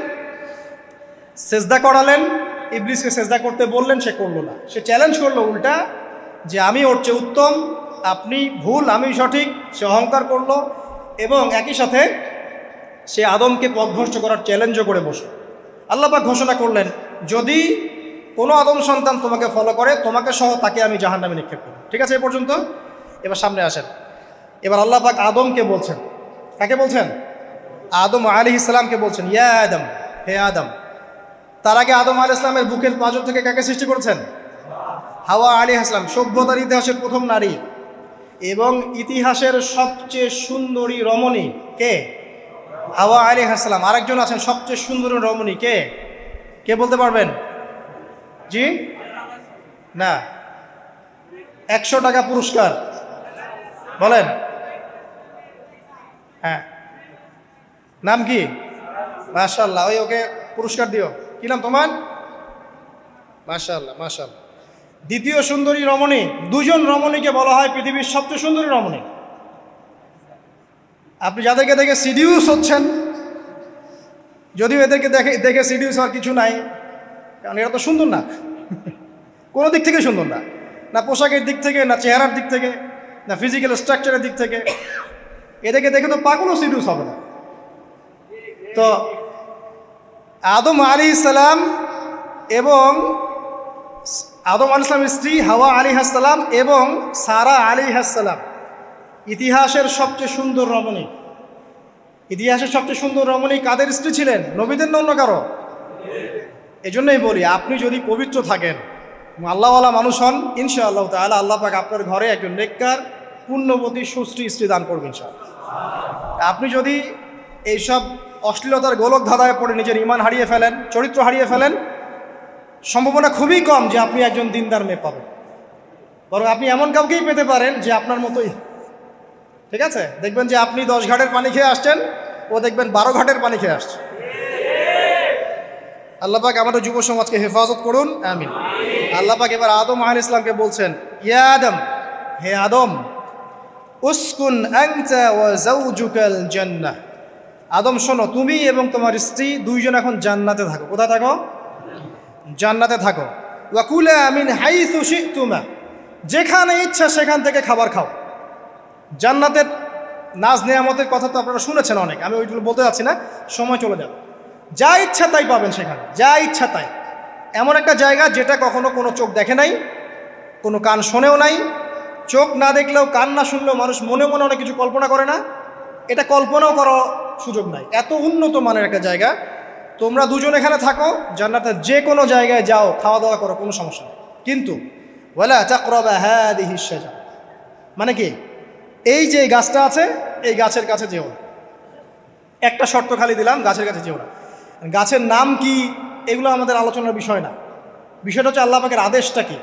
সেজদা করালেন, ইবলিসকে সেজদা করতে বললেন, সে করলো না। সে চ্যালেঞ্জ করলো উল্টা, যে আমি ওর চেয়ে উত্তম, আপনি ভুল আমি সঠিক। সে অহংকার করলো এবং একই সাথে সে আদমকে পথভ্রষ্ট করার চ্যালেঞ্জও করে বসলো। আল্লাহ পাক ঘোষণা করলেন, যদি কোনো আদম সন্তান তোমাকে ফলো করে, তোমাকে সহ তাকে আমি জাহান্নামে নিক্ষেপ করব। ঠিক আছে, এ পর্যন্ত। এবার সামনে আসেন। এবার আল্লাহ পাক আদমকে বলছেন, কাকে বলছেন? আদম আলাইহিস সালামকে বলছেন, ইয়া আদম, হে আদম। তার আগে আদম আলাইহিস সালামের বুকের পাঁজর থেকে কাকে সৃষ্টি করেছেন? হাওয়া আলাইহিস সালাম, সভ্যতার ইতিহাসের প্রথম নারী এবং ইতিহাসের সবচেয়ে সুন্দরী রমণী কে? হাওয়া আলাইহিস সালাম। আরেকজন আছেন সবচেয়ে সুন্দরী রমণী, কে? কে বলতে পারবেন? জি না, 100 টাকা পুরস্কার বলেন। হ্যাঁ, নাম কি? মাশাআল্লাহ, ওই ওকে পুরস্কার দিও। কি নাম তোমার? মাশাআল্লাহ মাশাআল্লাহ। দ্বিতীয় সুন্দরী রমণী, দুজন রমণীকে বলা হয় পৃথিবীর সবচেয়ে সুন্দরী রমণী। আপনি যাদেরকে দেখে সিডিউস হচ্ছেন, যদিও এদেরকে দেখে সিডিউস হওয়ার কিছু নাই, কারণ এরা তো সুন্দর না, কোনো দিক থেকে সুন্দর না, না পোশাকের দিক থেকে, না চেহারার দিক থেকে, না ফিজিক্যাল স্ট্রাকচারের দিক থেকে। এদেরকে দেখে তো পাগলও সিডিউস হবে না। তো আদম আলাইহিস সালাম এবং আদম আলাইহিস সালামের স্ত্রী হাওয়া আলাইহিস সালাম এবং সারা আলাইহিস সালাম, ইতিহাসের সবচেয়ে সুন্দর রমণী, ইতিহাসের সবচেয়ে সুন্দর রমণী কাদের স্ত্রী ছিলেন? নবীদের না অন্য কারো? এজন্যই বলি, আপনি যদি পবিত্র থাকেন, আল্লাহওয়ালা মানুষ হন, ইনশাআল্লাহ তাআলা আল্লাহ পাক আপনার ঘরে একজন নেককার পুণ্যবতী সুশ্রী স্ত্রী দান করবেন ইনশাআল্লাহ। আপনি যদি এইসব অশ্লীলতার গোলক ধাঁধায় পড়ে নিজের ঈমান হারিয়ে ফেলেন, চরিত্র হারিয়ে ফেলেন, সম্ভাবনা খুবই কম যে আপনি একজন দিনদার মেয়ে পাবেন। বরং আপনি এমন কাউকেই পেতে পারেন যে আপনার মতোই, ঠিক আছে? দেখবেন যে আপনি 10 ঘাটের পানি খেয়ে আসছেন, ও দেখবেন 12 ঘাটের পানি খেয়ে আসছে। আল্লাহ পাক আমাদের যুব সমাজকে হেফাজত করুন, আমিন। আল্লাহ পাক এবার আদম আলাইহিস সালামকে বলছেন, ইয়া আদম, হে আদম, উসকুন আনতা ওয়া যাওজুকাল জান্নাহ। আদম শোনো, তুমি এবং তোমার স্ত্রী দুইজন এখন জান্নাতে থাকো। কোথায় থাকো? জান্নাতে থাকো। ওয়া কুলা মিন হাইসু শি'তুমা, যেখানে ইচ্ছা সেখান থেকে খাবার খাও। জান্নাতের নাজ নেয়ামতের কথা তো আপনারা শুনেছেন অনেক, আমি ওইগুলো বলতে যাচ্ছি না, সময় চলে যাবে। যা ইচ্ছা তাই পাবেন সেখানে, যা ইচ্ছা তাই। এমন একটা জায়গা যেটা কখনো কোনো চোখ দেখে নাই, কোনো কান শোনেও নাই। চোখ না দেখলেও, কান না শুনলেও মানুষ মনে মনে অনেক কিছু কল্পনা করে না, এটা কল্পনাও করার সুযোগ নাই। এত উন্নত মানের একটা জায়গা। তোমরা দুজন এখানে থাকো, জান্নাতের যে কোনো জায়গায় যাও, খাওয়া দাওয়া করো, কোনো সমস্যা নেই। কিন্তু ওয়ালা তাকরাবা হাদিহিশ শাজারা, মানে কি, এই যে গাছটা আছে, এই গাছের কাছে যেও না। একটা শর্ত খালি দিলাম, গাছের কাছে যেও না। গাছের নাম কি এগুলো আমাদের আলোচনার বিষয় না। বিষয়টা হচ্ছে আল্লাহ পাকের আদেশটা কি।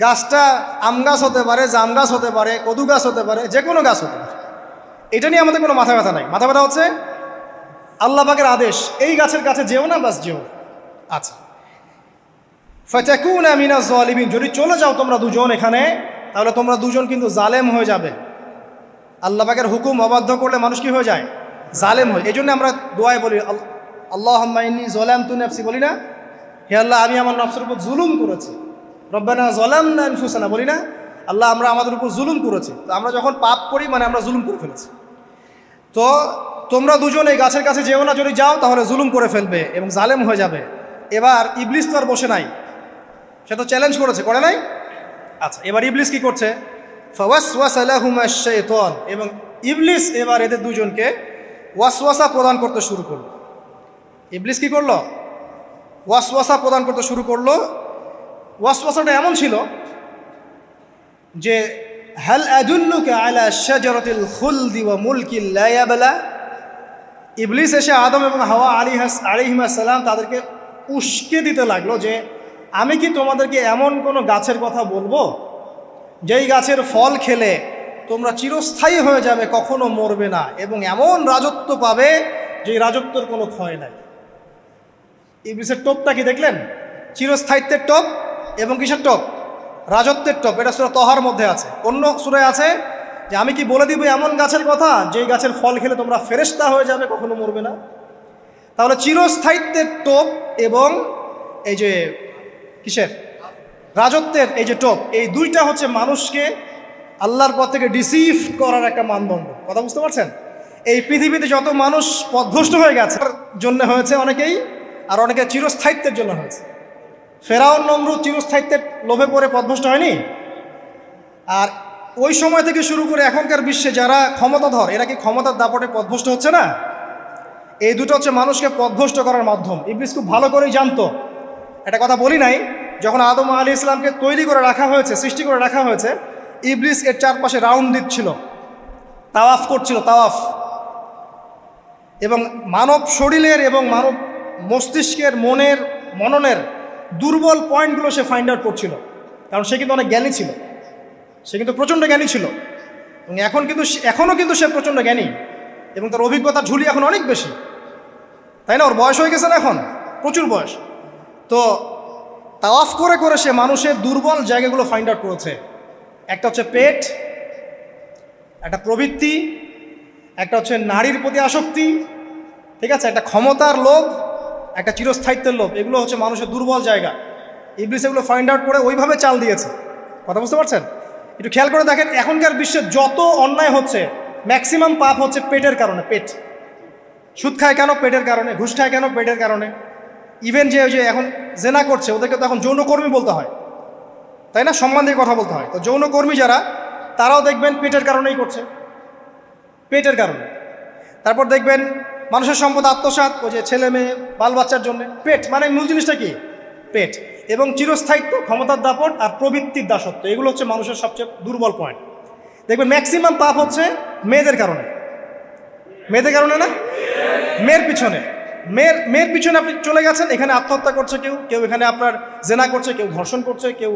গাছটা আম গাছ হতে পারে, জাম গাছ হতে পারে, কদু গাছ হতে পারে, যে কোনো গাছ হতে পারে। এটা নিয়ে আমাদের কোনো মাথা ব্যথা নাই। মাথা ব্যথা হচ্ছে আল্লাহ পাকের আদেশ, এই গাছের কাছে যেও না, বাস যেও না। আচ্ছা, ফাতাকুনা মিনাজ জালিমিন, যদি চলে যাও তোমরা দুজন এখানে, তাহলে তোমরা দুজন কিন্তু জালেম হয়ে যাবে। আল্লাহ পাকের হুকুম অবাধ্য করলে মানুষ কি হয়ে যায়? জালেম হয়। এই জন্য আমরা দোয়ায় বলি, আল্লাহুম্মা ইন্নী যালামতু নাফসি, বলি না? হে আল্লাহ, আমি আমার নফসের উপর জুলুম করেছি। রব্বানা যালামনা আনফুসানা, বলি না? আল্লাহ, আমরা আমাদের উপর জুলুম করেছি। তো আমরা যখন পাপ করি, মানে আমরা জুলুম করে ফেলেছি। তো তোমরা দুজন এই গাছের কাছে যেও না, যদি যাও তাহলে জুলুম করে ফেলবে এবং জালেম হয়ে যাবে। এবার ইবলিস তো আর বসে নাই, সে তো চ্যালেঞ্জ করেছে, করে নাই? আচ্ছা, এবার ইবলিস কি করছে? ফাওয়াসওয়াসা লাহুমা শাইতান, এবং ইবলিস এবার এদের দুজনকে ওয়াসওয়াসা প্রদান করতে শুরু করলো। ইবলিস কি করলো? ওয়াসওয়াসা প্রদান করতে শুরু করলো। ওয়াসওয়াসাটা এমন ছিল যে, হাল আদুল্লুকা আলা শাজারাতিল খুলদি ওয়া মুলকিন লা ইয়াবলা। ইবলিস এসে আদম এবং হাওয়া আলাইহিস সালাম তাদেরকে উস্কে দিতে লাগলো যে, আমি কি তোমাদেরকে এমন কোনো গাছের কথা বলবো যেই গাছের ফল খেলে তোমরা চিরস্থায়ী হয়ে যাবে, কখনো মরবে না, এবং এমন রাজত্ব পাবে যে রাজত্বর কোনো ক্ষয় নাই। ইবলিসের টোপটা কি দেখলেন? চিরস্থায়িত্বের টোপ এবং কিসের টোপ? রাজত্বের টোপ। এটা সূরা তহার মধ্যে আছে। অন্য সূরায় আছে যে, আমি কি বলে দিব এমন গাছের কথা যেই গাছের ফল খেলে তোমরা ফেরেশতা হয়ে যাবে, কখনো মরবে না। তাহলে চিরস্থায়িত্বের টোপ এবং এই যে কিসের? রাজত্বের এই যে টোপ, এই দুইটা হচ্ছে মানুষকে আল্লাহর পথ থেকে ডিসিভ করার একটা মানদণ্ড। কথা বুঝতে পারছেন? এই পৃথিবীতে যত মানুষ পথভ্রষ্ট হয়ে গেছে জন্য হয়েছে অনেকেই, আর অনেকে চিরস্থায়িত্বের জন্য হয়েছে। ফেরাউন নমরুদ চিরস্থায়িত্বের লোভে পড়ে পথভ্রষ্ট হয়নি? আর ওই সময় থেকে শুরু করে এখনকার বিশ্বে যারা ক্ষমতাধর, এরা কি ক্ষমতার দাপটে পথভ্রষ্ট হচ্ছে না? এই দুটো হচ্ছে মানুষকে পথভ্রষ্ট করার মাধ্যম। ইবলিস খুব ভালো করেই জানতো। একটা কথা বলি নাই, যখন আদম আলাইহিস সালামকে তৈরি করে রাখা হয়েছে, সৃষ্টি করে রাখা হয়েছে, ইবলিস এর চারপাশে রাউন্ড দিচ্ছিল, তাওয়াফ করছিল, তাওয়াফ। এবং মানব শরীরের এবং মানব মস্তিষ্কের, মননের দুর্বল পয়েন্টগুলো সে ফাইন্ড আউট করছিল। কারণ সে কিন্তু অনেক জ্ঞানী ছিল, সে কিন্তু প্রচণ্ড জ্ঞানী ছিল, এবং এখনও কিন্তু সে প্রচণ্ড জ্ঞানী, এবং তার অভিজ্ঞতার ঝুলি এখন অনেক বেশি, তাই না? ওর বয়স হয়ে গেছে না এখন, প্রচুর বয়স। তো তাওয়াফ করে করে সে মানুষের দুর্বল জায়গাগুলো ফাইন্ড আউট করেছে। একটা হচ্ছে পেট, একটা প্রবৃত্তি, একটা হচ্ছে নারীর প্রতি আসক্তি, ঠিক আছে, একটা ক্ষমতার লোভ, একটা চিরস্থায়িত্বের লোভ। এগুলো হচ্ছে মানুষের দুর্বল জায়গা। ইবলিস এগুলো ফাইন্ড আউট করে ওইভাবে চাল দিয়েছে। কথা বুঝতে পারছেন? একটু খেয়াল করে দেখেন, এখনকার বিশ্বে যত অন্যায় হচ্ছে, ম্যাক্সিমাম পাপ হচ্ছে পেটের কারণে। পেট। সুদ খায় কেন? পেটের কারণে। ঘুষ খায় কেন? পেটের কারণে। ইভেন যে এখন জেনা করছে, ওদেরকে তো এখন যৌনকর্মী বলতে হয়, তাই না? সম্মান দিয়ে কথা বলতে হয়। তো যৌনকর্মী যারা, তারাও দেখবেন পেটের কারণেই করছে। পেটের কারণে। তারপর দেখবেন মানুষের সম্পদ আত্মসাৎ, ওই যে ছেলে মেয়ে বাল বাচ্চার জন্য। পেট মানে মূল জিনিসটা কি? পেট। এবং চিরস্থায়িত্ব, ক্ষমতার দাপট আর প্রবৃত্তির দাসত্ব, এগুলো হচ্ছে মানুষের সবচেয়ে দুর্বল পয়েন্ট। দেখবেন ম্যাক্সিমাম পাপ হচ্ছে মেয়েদের কারণে। মেয়েদের কারণে না, মেয়ের পিছনে। মেয়ের পিছনে আপনি চলে গেছেন, এখানে আত্মহত্যা করছে কেউ, কেউ এখানে আপনার জেনা করছে, কেউ ধর্ষণ করছে, কেউ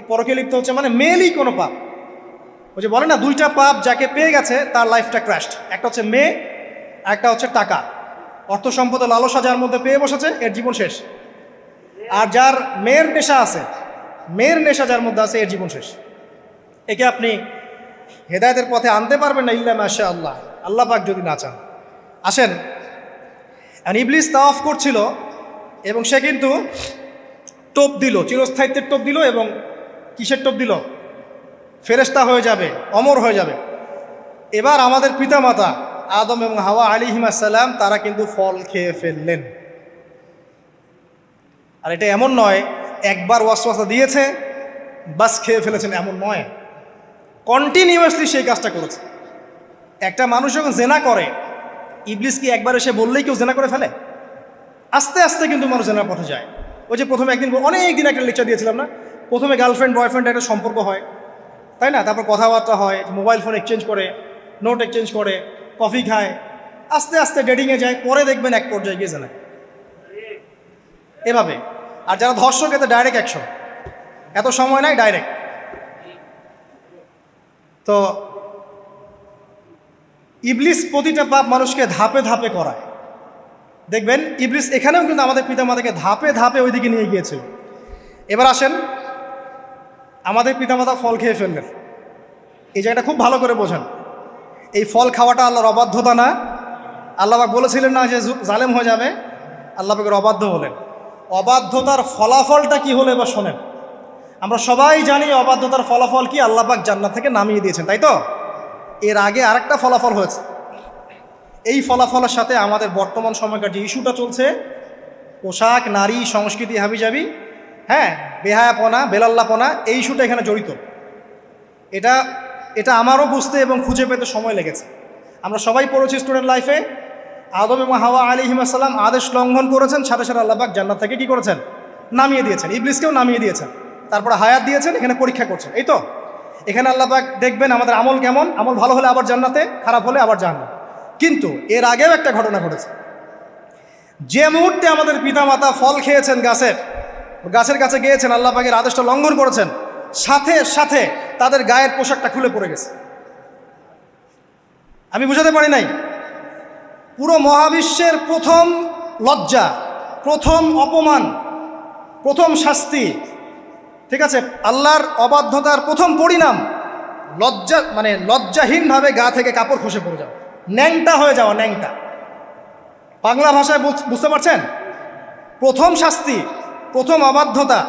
পরকে লিপ্ত হচ্ছে, মানে মেয়েরই কোনো পাপ। ওই যে বলে না, দুইটা পাপ যাকে পেয়ে গেছে তার লাইফটা ক্র্যাশড। একটা হচ্ছে মেয়ে, একটা হচ্ছে টাকা। অর্থ সম্পদ লালসা যার মধ্যে পেয়ে বসেছে, এর জীবন শেষ। আর যার মেয়ের নেশা আছে, মেয়ের নেশা যার মধ্যে আছে, এর জীবন শেষ। একে আপনি হেদায়েতের পথে আনতে পারবেন না ইল্লা মাশা আল্লাহ, আল্লাহ পাক যদি না চান। আসেন, ইবলিস তাওয়াফ করছিল এবং সে কিন্তু টোপ দিল, চিরস্থায়িত্বের টোপ দিল। এবং কিসের টোপ দিল? ফেরেশতা হয়ে যাবে, অমর হয়ে যাবে। এবার আমাদের পিতামাতা আদম এবং হাওয়া আলাইহিস সালাম তারা কিন্তু ফল খেয়ে ফেললেন। আর এটা এমন নয় একবার ওয়াসওয়াসা দিয়েছে বাস খেয়ে ফেলেছেন, এমন নয়। কন্টিনিউয়াসলি সেই কাজটা করেছে। একটা মানুষ যখন জেনা করে, ইবলিস কি একবার এসে বললেই কেউ জেনা করে ফেলে? আস্তে আস্তে কিন্তু মানুষ জেনার পথে যায়। ওই যে প্রথমে একদিন, অনেক দিন একটা লেকচার দিয়েছিলাম না, প্রথমে গার্লফ্রেন্ড বয়ফ্রেন্ড একটা সম্পর্ক হয়, তাই না? তারপর কথাবার্তা হয়, মোবাইল ফোন এক্সচেঞ্জ করে, নোট এক্সচেঞ্জ করে, কফি খায়, আস্তে আস্তে ডেটিংয়ে যায়, পরে দেখবেন এক পর্যায়ে গিয়ে জেনা। এভাবে। আর যারা ধর্ষক, এতে ডাইরেক্ট অ্যাকশন, এত সময় নাই, ডাইরেক্ট। তো ইবলিস প্রতিটা পাপ মানুষকে ধাপে ধাপে করায়। দেখবেন ইবলিস এখানেও কিন্তু আমাদের পিতামাতাকে ধাপে ধাপে ওইদিকে নিয়ে গিয়েছিল। এবার আসেন, আমাদের পিতামাতা ফল খেয়ে ফেললেন, এই জায়গাটা খুব ভালো করে বোঝেন। এই ফল খাওয়াটা আল্লাহর অবাধ্যতা না। আল্লাহ পাক বলেছিলেন না যে জালেম হয়ে যাবে, আল্লাহ পাকের অবাধ্য হলেন। অবাধ্যতার ফলাফলটা কি হলো এবার শোনেন। আমরা সবাই জানি অবাধ্যতার ফলাফল কি, আল্লাহ পাক জান্নাত থেকে নামিয়ে দিয়েছেন, তাই তো? এর আগে আরেকটা ফলাফল হয়েছে। এই ফলাফলের সাথে আমাদের বর্তমান সময়কার যে ইস্যুটা চলছে, পোশাক, নারী, সংস্কৃতি, হাবিজাবি, হ্যাঁ, বেহায়াপনা, বেলাল্লাপনা, এই ইস্যুটা এখানে জড়িত। এটা আমারও বুঝতে এবং খুঁজে পেতে সময় লেগেছে। আমরা সবাই পড়েছি স্টুডেন্ট লাইফে, আদম এবং হাওয়া আলাইহিস সালাম আদেশ লঙ্ঘন করেছেন, সাথে সাথে আল্লাহ পাক জান্নাত থেকে কি করেছেন? নামিয়ে দিয়েছেন। ইবলিসকেও নামিয়ে দিয়েছেন, তারপরে হায়াত দিয়েছেন, এখানে পরীক্ষা করছেন, এই তো। এখানে আল্লাহ পাক দেখবেন আমাদের আমল কেমন, আমল ভালো হলে আবার জান্নাতে, খারাপ হলে আবার জাহান্নাম। কিন্তু এর আগেও একটা ঘটনা ঘটেছে। যে মুহূর্তে আমাদের পিতামাতা ফল খেয়েছেন গাছের কাছে গিয়েছেন, আল্লাহ পাকের আদেশটা লঙ্ঘন করেছেন, সাথে সাথে তাদের গায়ের পোশাকটা খুলে পড়ে গেছে। আমি বুঝাতে পারি নাই, পুরো মহাবিশ্বের প্রথম লজ্জা, প্রথম অপমান, প্রথম শাস্তি, ঠিক আছে, আল্লাহর অবাধ্যতার প্রথম পরিণাম লজ্জাহীনভাবে গা থেকে কাপড় খসে পড়ে যাওয়া, ন্যাংটা হয়ে যাওয়া, ন্যাংটা। বাংলা ভাষায় বুঝতে পারছেন? প্রথম শাস্তি, প্রথম অবাধ্যতা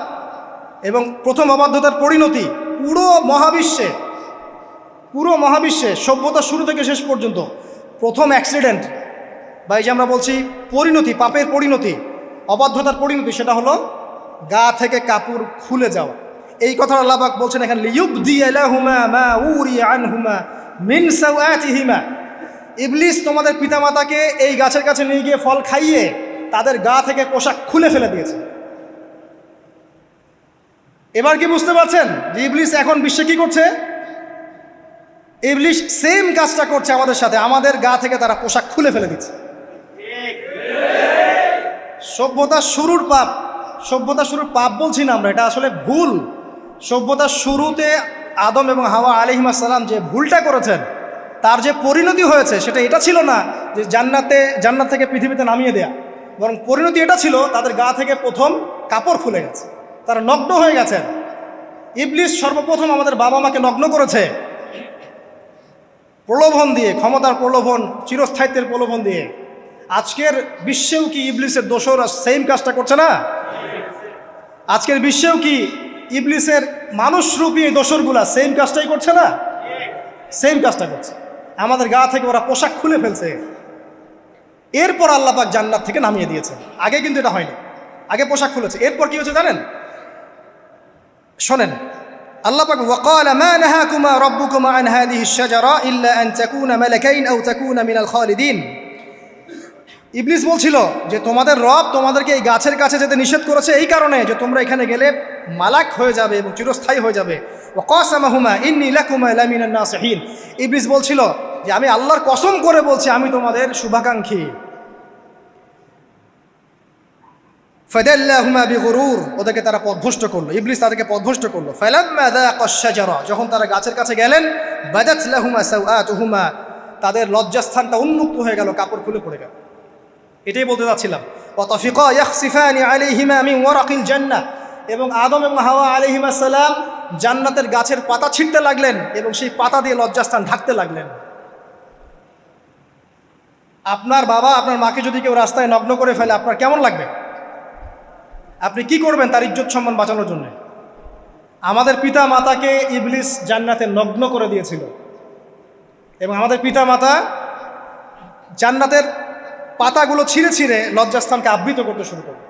এবং প্রথম অবাধ্যতার পরিণতি পুরো মহাবিশ্বে সভ্যতার শুরু থেকে শেষ পর্যন্ত প্রথম অ্যাক্সিডেন্ট, বা এই যে আমরা বলছি পরিণতি, পাপের পরিণতি, অবাধ্যতার পরিণতি, সেটা হলো গা থেকে কাপড় খুলে যাওয়া। এই কথা আল্লাহ পাক বলছেন এখানে, লিয়ুবদিয়া লাহুমা মা উরিয়া আনহুমা মিন সাওআতিহিমা। ইবলিস তোমাদের পিতামাতাকে এই গাছের কাছে নিয়ে গিয়ে ফল খাইয়ে তাদের গা থেকে পোশাক খুলে ফেলে দিয়েছে। এবার কি বুঝতে পারছেন যে ইবলিস এখন বিশ্বে কি করছে? ইবলিস সেম কাজটা করছে আমাদের সাথে, আমাদের গা থেকে তারা পোশাক খুলে ফেলে দিচ্ছে। সভ্যতার শুরুর পাপ বলছি না আমরা, এটা আসলে ভুল। সভ্যতার শুরুতে আদম এবং হাওয়া আলাইহিস সালাম যে ভুলটা করেছেন, তার যে পরিণতি হয়েছে সেটা এটা ছিল না যে জান্নাত থেকে পৃথিবীতে নামিয়ে দেয়া, বরং পরিণতি এটা ছিল তাদের গা থেকে প্রথম কাপড় খুলে গেছে, তারা নগ্ন হয়ে গেছেন। ইবলিস সর্বপ্রথম আমাদের বাবা মাকে নগ্ন করেছে প্রলোভন দিয়ে, ক্ষমতার প্রলোভন, চিরস্থায়িত্বের প্রলোভন দিয়ে। আজকের বিশ্বেও কি ইবলিসের দোসররা সেম কাজটা করছে না? আজকের বিশ্বেও কি ইবলিসের মানুষরূপী দোসরগুলা সেম কাজটাই করছে না? সেম কাজটা করছে। আমাদের গা থেকে ওরা পোশাক খুলে ফেলছে, এরপর আল্লাহ পাক জান্নাত থেকে নামিয়ে দিয়েছে। আগে কিন্তু এটা হয়নি, আগে পোশাক খুলেছে। এরপর কি হয়েছে জানেন? শোনেন, আল্লাহ পাক ওয়াকালা মা নাহাকুমা রাব্বুকুমা আন হাযিহি আশ-শাজারা ইল্লা আন তাকুনা মালাকাইন আও তাকুনা মিনাল খালিদিন। ইবলিস বলছিল যে তোমাদের রব তোমাদেরকে এই গাছের কাছে যেতে নিষেধ করেছে এই কারণে যে তোমরা এখানে গেলে মালাক হয়ে যাবে এবং চিরস্থায়ী হয়ে যাবে। ওয়া কাসামাহুমা ইন্নী লাকুমা লামিনান নাসিহিন। ইবলিস বলছিল যে আমি আল্লাহর কসম করে বলছি আমি তোমাদের শুভাকাঙ্ক্ষী। ফাদাল্লাহুমা বিগুরুর, ওদেরকে তারা পথভ্রষ্ট করলো, ইবলিস তাদেরকে পথভ্রষ্ট করলো। ফালাম্মা যাকাশ শাজারা, যখন তারা গাছের কাছে গেলেন, বাদাত লাহুমা সাওআতুহুমা, তাদের লজ্জাস্থানটা উন্মুক্ত হয়ে গেল, কাপড় খুলে পড়ে গেল। এটাই বলতে যাচ্ছিলাম। ওয়া তাফিকা ইয়াখসিফানি আলাইহিমা মিন ওয়ারাকিল জান্নাহ, এবং আদম এবং হাওয়া আলাইহিমা সালাম জান্নাতের গাছের পাতা ছিঁড়তে লাগলেন এবং সেই পাতা দিয়ে লজ্জাস্থান ঢাকতে লাগলেন। আপনার বাবা আপনার মাকে যদি কেউ রাস্তায় নগ্ন করে ফেলে আপনার কেমন লাগবে? আপনি কি করবেন তার ইজ্জত সম্মান বাঁচানোর জন্য? আমাদের পিতা মাতাকে ইবলিস জান্নাতে নগ্ন করে দিয়েছিল এবং আমাদের পিতা মাতা জান্নাতের পাতাগুলো ছিঁড়ে ছিঁড়ে লজ্জাস্থানকে আবৃত করতে শুরু করল।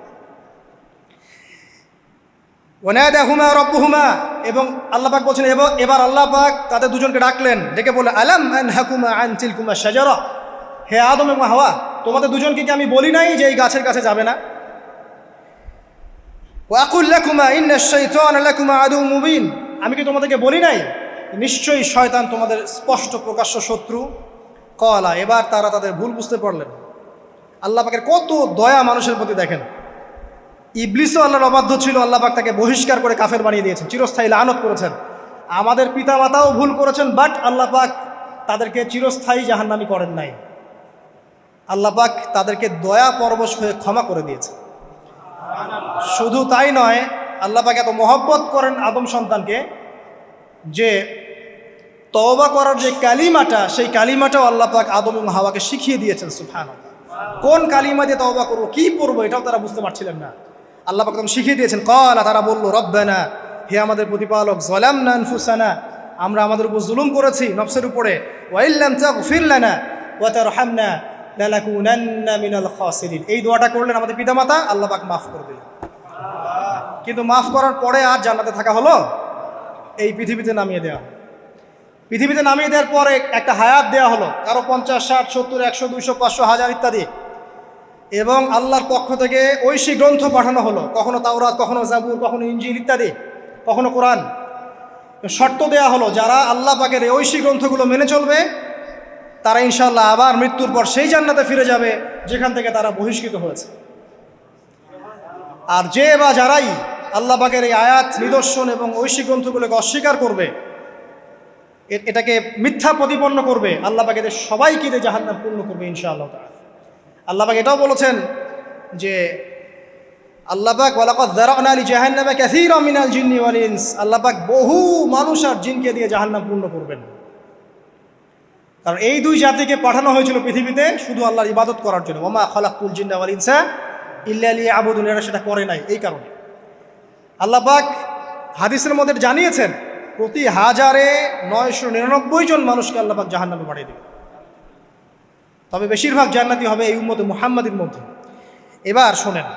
ওয়ানাদাহুমা রাব্বুহুমা, এবং আল্লাহ পাক বলছেন এবার আল্লাহ পাক তাদের দুজনকে ডাকলেন, ডেকে বলে আলাম আনহাকুমা আন তিলকুমা শাজারা, হে আদম এবং হাওয়া তোমাদের দুজনকে কি আমি বলি নাই যে এই গাছের কাছে যাবে না? ওয়াকুল লাকুমা ইন্নাশ শাইতানা লাকুমা আদুউম মুবিন, আমি কি তোমাদেরকে বলি নাই নিশ্চয়ই শয়তান তোমাদের স্পষ্ট প্রকাশ্য শত্রু? কলা, এবার তারা তাদের ভুল বুঝতে পারলেন। আল্লাহ পাকের কত দয়া মানুষের প্রতি দেখেন। ইবলিসও আল্লাহর অবাধ্য ছিল, আল্লাহ পাক তাকে বহিষ্কার করে কাফের বানিয়ে দিয়েছেন, চিরস্থায়ী লানত করেছেন। আমাদের পিতামাতাও ভুল করেছেন, বাট আল্লাহ পাক তাদেরকে চিরস্থায়ী জাহান্নামী করেন নাই। আল্লাহ পাক তাদেরকে দয়া পরবশ হয়ে ক্ষমা করে দিয়েছে। শুধু তাই নয়, আল্লাহ পাক এত মহব্বত করেন আদম সন্তানকে যে তওবা করার যে কালিমাটা, সেই কালিমাটাও আল্লাহ পাক আদম এবং হাওয়াকে শিখিয়ে দিয়েছেন। সুবহানাল্লাহ, কোন কালিমা দিয়ে তওবা করবো, কি পড়বো, এটাও তারা বুঝতে পারছিলেন না। আল্লাহ পাক তখন শিখিয়ে দিয়েছেন। ক্বালা, তারা বলল, রব্বানা, হে আমাদের প্রতিপালক, যালামনা আনফুসানা, আমরা আমাদের উপর জুলুম করেছি নফসের উপরে, ওয়া ইল্লাম তাগফির লানা ওয়া তারহামনা লানাকুনান্না মিনাল খাসিরিন। এই দোয়াটা করলেন আমাদের পিতামাতা, আল্লাহ পাক মাফ করে দিলেন। কিন্তু মাফ করার পরে আর জান্নাতে থাকা হলো? এই পৃথিবীতে নামিয়ে দেওয়া। পৃথিবীতে নামিয়ে দেওয়ার পরে একটা হায়াত দেওয়া হলো, কারো 50, 60, 70, 100, 200, 500, 1000 ইত্যাদি, এবং আল্লাহর পক্ষ থেকে ঐশী গ্রন্থ পাঠানো হলো, কখনো তাওরাত, কখনো জাবুর, কখনো ইনজিল ইত্যাদি, কখনো কোরআন। শর্ত দেয়া হলো যারা আল্লাহ পাকের এই ঐশী গ্রন্থগুলো মেনে চলবে তারা ইনশাআল্লাহ আবার মৃত্যুর পর সেই জান্নাতে ফিরে যাবে যেখান থেকে তারা বহিষ্কৃত হয়েছে। আর যে বা যারাই আল্লাহ পাকের এই আয়াত, নিদর্শন এবং ঐশী গ্রন্থগুলোকে অস্বীকার করবে, এটাকে মিথ্যা প্রতিপন্ন করবে, আল্লাহ পাক এদের সবাইকে দিয়ে জাহান্নাম পূর্ণ করবে ইনশাআল্লাহ তাআলা। আল্লাহ পাক এটাও বলেছেন যে আল্লাহ পাক ওয়ালাকাদ যারানা লি জাহান্নামা কাসীরাম মিনাল জিন্নি ওয়াল ইনস, আল্লাহ পাক বহু মানুষ আর জিনকে দিয়ে জাহান্নাম পূর্ণ করবেন। কারণ এই দুই জাতিকে পাঠানো হয়েছিল পৃথিবীতে শুধু আল্লাহর ইবাদত করার জন্য। ওমা খালাকতুল জিন্না ওয়াল ইনসা ইল্লা লিয়াবুদুন, এরা সেটা করে নাই। এই কারণে আল্লাহ পাক হাদিসের মধ্যে জানিয়েছেন প্রতি 1099 জন মানুষকে আল্লাহ পাক জাহান্নামে পাঠিয়ে দেবে। তবে বেশিরভাগ জান্নাতি হবে এই উম্মতে মুহাম্মাদের মধ্যে। এবার শোনেন,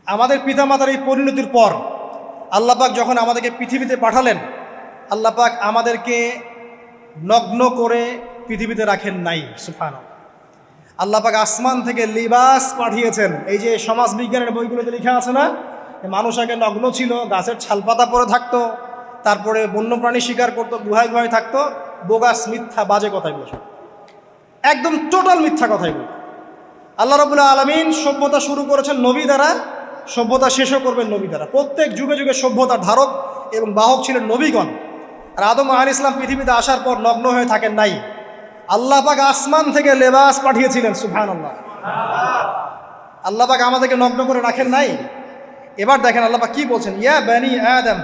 আমাদের পিতামাতার এই পরিণতির পর আল্লাহ পাক যখন আমাদেরকে পৃথিবীতে পাঠালেন, আল্লাহ পাক আমাদেরকে নগ্ন করে পৃথিবীতে রাখেন নাই। সুবহানাল্লাহ, আল্লাহ পাক আসমান থেকে লিবাস পাঠিয়েছেন। এই যে সমাজ বিজ্ঞানের বইগুলোতে লেখা আছে না, মানুষ আগে নগ্ন ছিল, গাছের ছালপাতা পরে থাকতো, তারপরে বন্যপ্রাণী শিকার করতো, গুহায় গুহায় থাকতো, বোগাস, মিথ্যা, বাজে কথাই বলছে, একদম টোটাল মিথ্যা কথাই বল। আল্লাহ রাব্বুল আলামিন সভ্যতা শুরু করেছেন নবী দ্বারা, সভ্যতা শেষও করবেন নবী দ্বারা। প্রত্যেক যুগে যুগে সভ্যতার ধারক এবং বাহক ছিলেন নবীগণ। আর আদম আলাইহিস সালাম পৃথিবীতে আসার পর নগ্ন হয়ে থাকেন নাই। আল্লাহ পাক আসমান থেকে লেবাস পাঠিয়েছিলেন। সুবহানাল্লাহ, আল্লাহ পাক আমাদেরকে নগ্ন করে রাখেন নাই। এবার দেখেন আল্লাহ পাক কি বলছেন, ইয়া বানি আদম,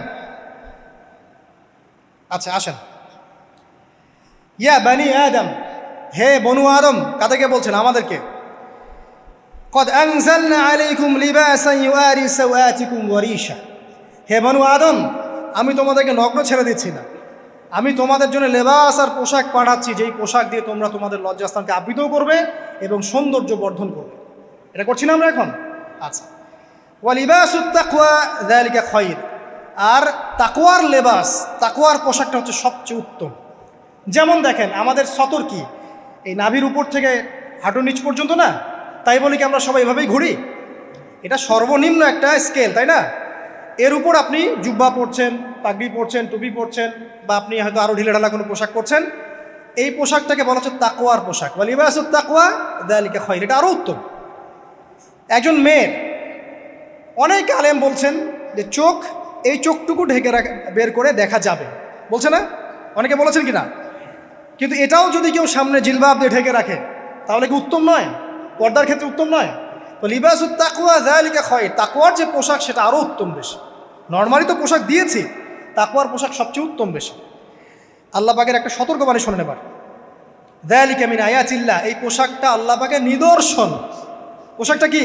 আচ্ছা আসেন, ইয়া বানি আদম, হে বনু আদম, কাদেরকে বলছেন? আমাদেরকে। কদ আনজালনা আলাইকুম লিবাসান ইউআরি সাওআতিকুম ওয়া রিশা, হে বনু আদম, আমি তোমাদেরকে নগ্ন ছেড়ে দিচ্ছি না, আমি তোমাদের জন্য লেবাস আর পোশাক পাঠাচ্ছি, যেই পোশাক দিয়ে তোমরা তোমাদের লজ্জাস্থানকে আবৃতও করবে এবং সৌন্দর্য বর্ধন করবে। এটা করছি না আমরা এখন? আচ্ছা, ওয়া লিবাসুত তাকওয়া যালিকা খায়র, আর তাকওয়ার লেবাস, তাকওয়ার পোশাকটা হচ্ছে সবচেয়ে উত্তম। যেমন দেখেন আমাদের সতর কি এই নাভির উপর থেকে হাঁটুর নিচ পর্যন্ত না, তাই বলি কি আমরা সবাই এভাবেই ঘুরি? এটা সর্বনিম্ন একটা স্কেল, তাই না? এর উপর আপনি জুব্বা পরছেন, পাগড়ি পরছেন, টুপি পরছেন, বা আপনি হয়তো আরও ঢিলেঢালা কোনো পোশাক পরছেন, এই পোশাকটাকে বলা হচ্ছে তাকওয়ার পোশাক। ওয়া লিবাসুত তাকওয়া যালিকা খায়র, এটা আরও উত্তম। একজন মেয়ের, অনেক আলেম বলছেন যে চোখ, এই চোখটুকু ঢেকে বের করে দেখা যাবে, বলছে না? অনেকে বলেছেন কি না? কিন্তু এটাও যদি কেউ সামনে জিলবাব দিয়ে ঢেকে রাখে তাহলে কি উত্তম নয়? পর্দার ক্ষেত্রে উত্তম নয়? তো লিবাসুত তাকওয়া যালিকা খায়র, তাকওয়ার যে পোশাক সেটা আরও উত্তম বেশি। নর্মালি তো পোশাক দিয়েছি, তাকওয়ার পোশাক সবচেয়ে উত্তম বেশি। আল্লাহ পাকের একটা সতর্কবাণী শোনেন এবার। যালিকা মিন আয়াতিল্লাহ, এই পোশাকটা আল্লাহ পাকের নিদর্শন। পোশাকটা কি?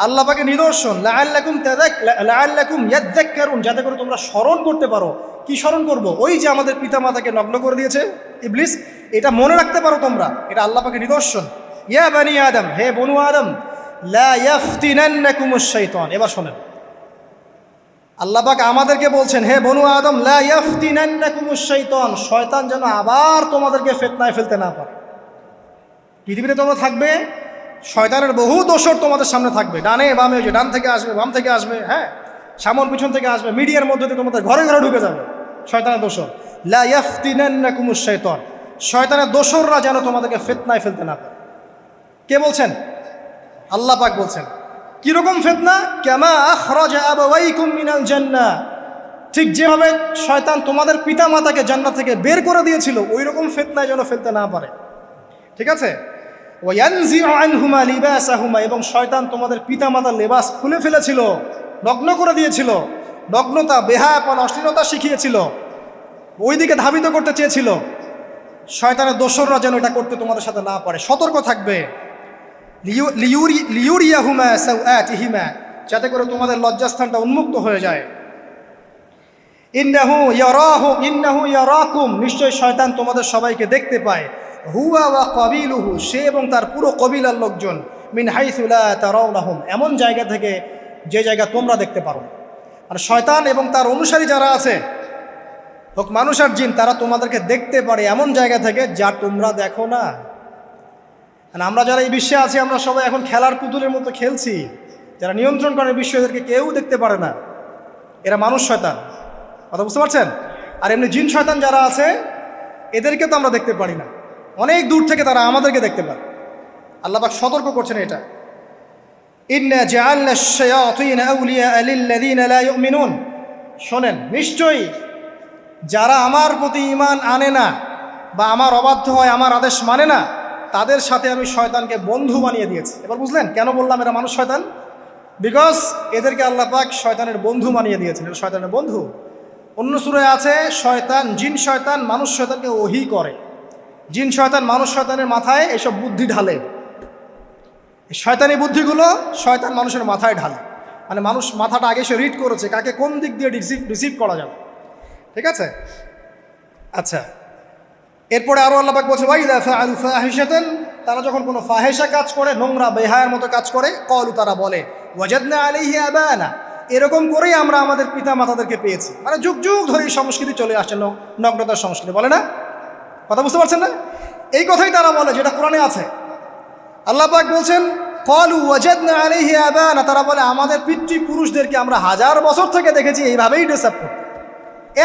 আল্লাহ পাকের নিদর্শন। লাআল্লাকুম ইয়াযাক্কারুন, যাতে করে তোমরা স্মরণ করতে পারো। কি স্মরণ করব? ওই যে আমাদের পিতামাতাকে নগ্ন করে দিয়েছে ইবলিস, এটা মনে রাখতে পারো তোমরা, এটা আল্লাহ পাকের নিদর্শন। ইয়া বানি আদম, হে বনু আদম, লা ইয়াফতিনান্নাকুমুশ শাইতান। এবার শোনেন, আল্লাহ পাক আমাদেরকে বলছেন, হে বনু আদম, লা ইয়াফতিনান্নাকুমুশ শাইতান, শয়তান যেন আবার তোমাদেরকে ফিতনায় ফেলতে না পারে। পৃথিবীতে তোমরা থাকবে, শয়তানের বহু দোসর তোমাদের সামনে থাকবে, ডানে বামে, যে ডান থেকে আসবে, বাম থেকে আসবে, হ্যাঁ, সামন পিছন থেকে আসবে, মিডিয়ার মধ্যে দিয়ে তোমাদের ঘরে ঘরে ঢুকে যাবে শয়তানের দোসর। লা ইয়াফতিনান্নাকুমুশ শাইতান, শয়তানের দোসররা যেন তোমাদেরকে ফিতনায় ফেলতে না পারে। কে বলছেন? আল্লাহ পাক বলছেন। কিরকম ফিতনা? কামা আখরাজা আবাওয়াইকুম মিনাল জান্নাহ, ঠিক যেভাবে শয়তান তোমাদের পিতা মাতাকে জান্নাত থেকে বের করে দিয়েছিল, ওই রকম ফিতনায় যেন ফেলতে না পারে। ঠিক আছে? ওয়ায়ানজিউ আনহুমা লিবাসাহুমা, এবং শয়তান তোমাদের পিতা মাতার লেবাস খুলে ফেলেছিল, নগ্ন করে দিয়েছিল, নগ্নতা, বেহায়াপনা, অশ্লীলতা শিখিয়েছিল, ওইদিকে ধাবিত করতে চেয়েছিল। শয়তানের দোসররা যেন এটা করতে তোমাদের সাথে না পারে, সতর্ক থাকবে। লিউরিয়াহুমা সাওআতিহিমা, যাতে করে তোমাদের লজ্জাস্থানটা উন্মুক্ত হয়ে যায়। ইন্নাহু ইয়ারাকুম, নিশ্চয় শয়তান তোমাদের সবাইকে দেখতে পায়। হুয়া ওয়া কাবিলুহু, সে এবং তার পুরো কবিলার লোকজন, মিন হাইসু লা তারাউনাহুম, এমন জায়গা থেকে যে জায়গা তোমরা দেখতে পারো। আর শয়তান এবং তার অনুসারী যারা আছে, হোক মানুষ আর জিন, তারা তোমাদেরকে দেখতে পারে এমন জায়গা থেকে যা তোমরা দেখো না। আমরা যারা এই বিশ্বে আছি, আমরা সবাই এখন খেলার পুতুলের মতো খেলছি। যারা নিয়ন্ত্রণ করে বিশ্ব, এদেরকে কেউ দেখতে পারে না, এরা মানুষ শয়তান। কথা বুঝতে পারছেন? আর এমনি জিন শয়তান যারা আছে, এদেরকে তো আমরা দেখতে পারি না, অনেক দূর থেকে তারা আমাদেরকে দেখতে পারে। আল্লাহ পাক সতর্ক করছেন এটা। ইন্না জাআলনা আশ-শায়াতিন আউলিয়া লিল্লাযিনা লা ইউমিনুন, শোনেন, নিশ্চয়ই যারা আমার প্রতি ঈমান আনে না বা আমার অবাধ্য হয়, আমার আদেশ মানে না, তাদের সাথে আমি শয়তানকে বন্ধু বানিয়ে দিয়েছি। এবার বুঝলেন কেন বললাম এরা মানুষ শয়তান? বিকজ এদেরকে আল্লাহ পাক শয়তানের বন্ধু বানিয়ে দিয়েছেন, এটা শয়তানের বন্ধু। অন্য সূরায় আছে, শয়তান, জিন শয়তান মানুষ শয়তানকে ওহী করে। জিন শয়তান মানুষ শয়তানের মাথায় এসব বুদ্ধি ঢালে, এই শয়তানি বুদ্ধিগুলো শয়তান মানুষের মাথায় ঢালে। মানে মানুষ মাথাটা আগে সে রিড করেছে, কাকে কোন দিক দিয়ে রিসিভ করা যাবে। ঠিক আছে? আচ্ছা, এরপরে আরও আল্লাহ পাক বলছে, ওয়াইদা ফাআলু ফাহিশাতান, তারা যখন কোনো ফাহেসা কাজ করে, নোংরা বেহায়ার মতো কাজ করে, ক্বালু, তারা বলে, ওয়াজাদনা আলাইহি আবানা, এরকম করেই আমরা আমাদের পিতা মাতাদেরকে পেয়েছি। মানে যুগ যুগ ধরে এই সংস্কৃতি চলে আসছে, নগ্নতার সংস্কৃতি, বলে না? কথা বুঝতে পারছেন না? এই কথাই তারা বলে, যেটা কোরআনে আছে। আল্লাহ পাক বলছেন, ক্বালু ওয়াজাদনা আলাইহি আবানা, তারা বলে আমাদের পিতৃপুরুষদেরকে আমরা হাজার বছর থেকে দেখেছি এইভাবেই ড্রেস আপ করতে,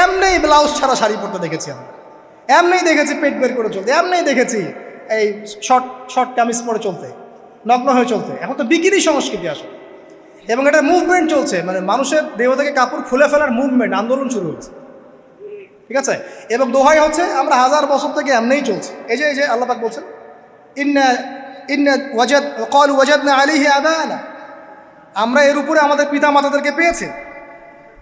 এমনি ব্লাউজ ছাড়া শাড়ি পরতে দেখেছি আমরা, এমনি দেখেছি পেট বের করে চলতে, এমনি দেখেছি এই শর্ট কামিজ পরে চলতে, নগ্ন হয়ে চলতে। এখন তো বিকিনি সংস্কৃতি আসে, এবং এটা মুভমেন্ট চলছে, মানে মানুষের দেহ থেকে কাপড় খুলে ফেলার মুভমেন্ট, আন্দোলন শুরু হচ্ছে। ঠিক আছে? এবং দোহাই হচ্ছে আমরা হাজার বছর থেকে এমনিই চলছে। এই যে আল্লাহ পাক বলছেন, ক্বালু ওয়াজাদনা আলাইহি আবানা, আমরা এর উপরে আমাদের পিতা মাতাদেরকে পেয়েছি।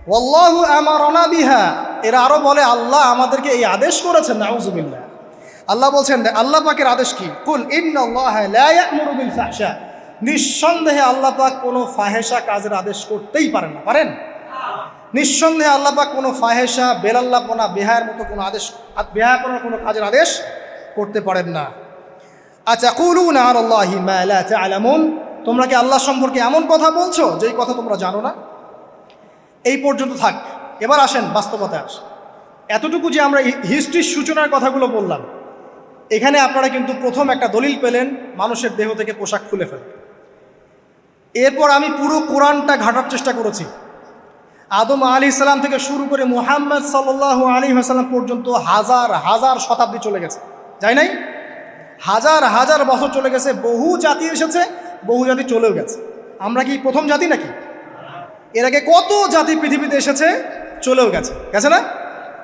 ওয়াল্লাহু আমারানা বিহা, এরা আরো বলে আল্লাহ আমাদেরকে এই আদেশ করেছেন। নাউযুবিল্লাহ। আল্লাহ বলছেন, আল্লাহ পাকের আদেশ কি? কুল ইন্নাল্লাহা লা ইয়া'মুরু বিল ফাহশা, নিঃসন্দেহে আল্লাহ পাক কোনো ফাহেসা কাজের আদেশ করতেই পারেন না। পারেন? নিঃসন্দেহে আল্লাহ পাক কোনো ফাহেসা, বেলাল্লাপনা, বেহায়ার মতো কোনো আদেশ, বেহায়াপনার কোনো কাজের আদেশ করতে পারেন না। আতাকুলুনা আলাল্লাহি মা লা তা'লামুন, তোমরা কি আল্লাহ সম্পর্কে এমন কথা বলছো যেই কথা তোমরা জানো না? এই পর্যন্ত থাক। এবার আসেন বাস্তবতায় আস। এতটুকু যে আমরা হিস্ট্রির সূচনার কথাগুলো বললাম, এখানে আপনারা কিন্তু প্রথম একটা দলিল পেলেন মানুষের দেহ থেকে পোশাক খুলে ফেলে। এরপর আমি পুরো কোরআনটা ঘাটার চেষ্টা করেছি। আদম আলাইহিস সালাম থেকে শুরু করে মুহাম্মদ সাল্লাল্লাহু আলাইহি ওয়াসাল্লাম পর্যন্ত হাজার হাজার শতাব্দী চলে গেছে, যাই নাই? হাজার হাজার বছর চলে গেছে, বহু জাতি এসেছে, বহু জাতি চলেও গেছে। আমরা কি প্রথম জাতি নাকি? এর আগে কত জাতি পৃথিবীতে এসেছে, চলেও গেছে, গেছে না?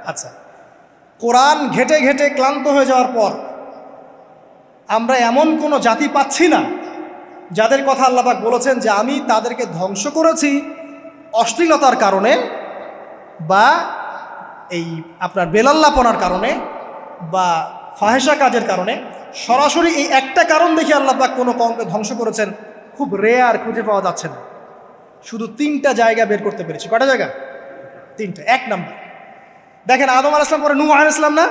আচ্ছা, কোরআন ঘেটে ঘেটে ক্লান্ত হয়ে যাওয়ার পর আমরা এমন কোনো জাতি পাচ্ছি না যাদের কথা আল্লাহ পাক বলেছেন যে আমি তাদেরকে ধ্বংস করেছি অশ্লীলতার কারণে বা এই আপনার বেলাল্লাপনার কারণে বা ফাহেসা কাজের কারণে। সরাসরি এই একটা কারণ দেখে আল্লাহ পাক কোনো কওমকে ধ্বংস করেছেন খুব রেয়ার, খুঁজে পাওয়া যাচ্ছে না। শুধু 3টা জায়গা বের করতে পেরেছি। কয়টা জায়গা? 3টা। 1 নম্বর দেখেন, আদম আলাইহিস সালাম পরে নূহ আলাইহিস সালাম না,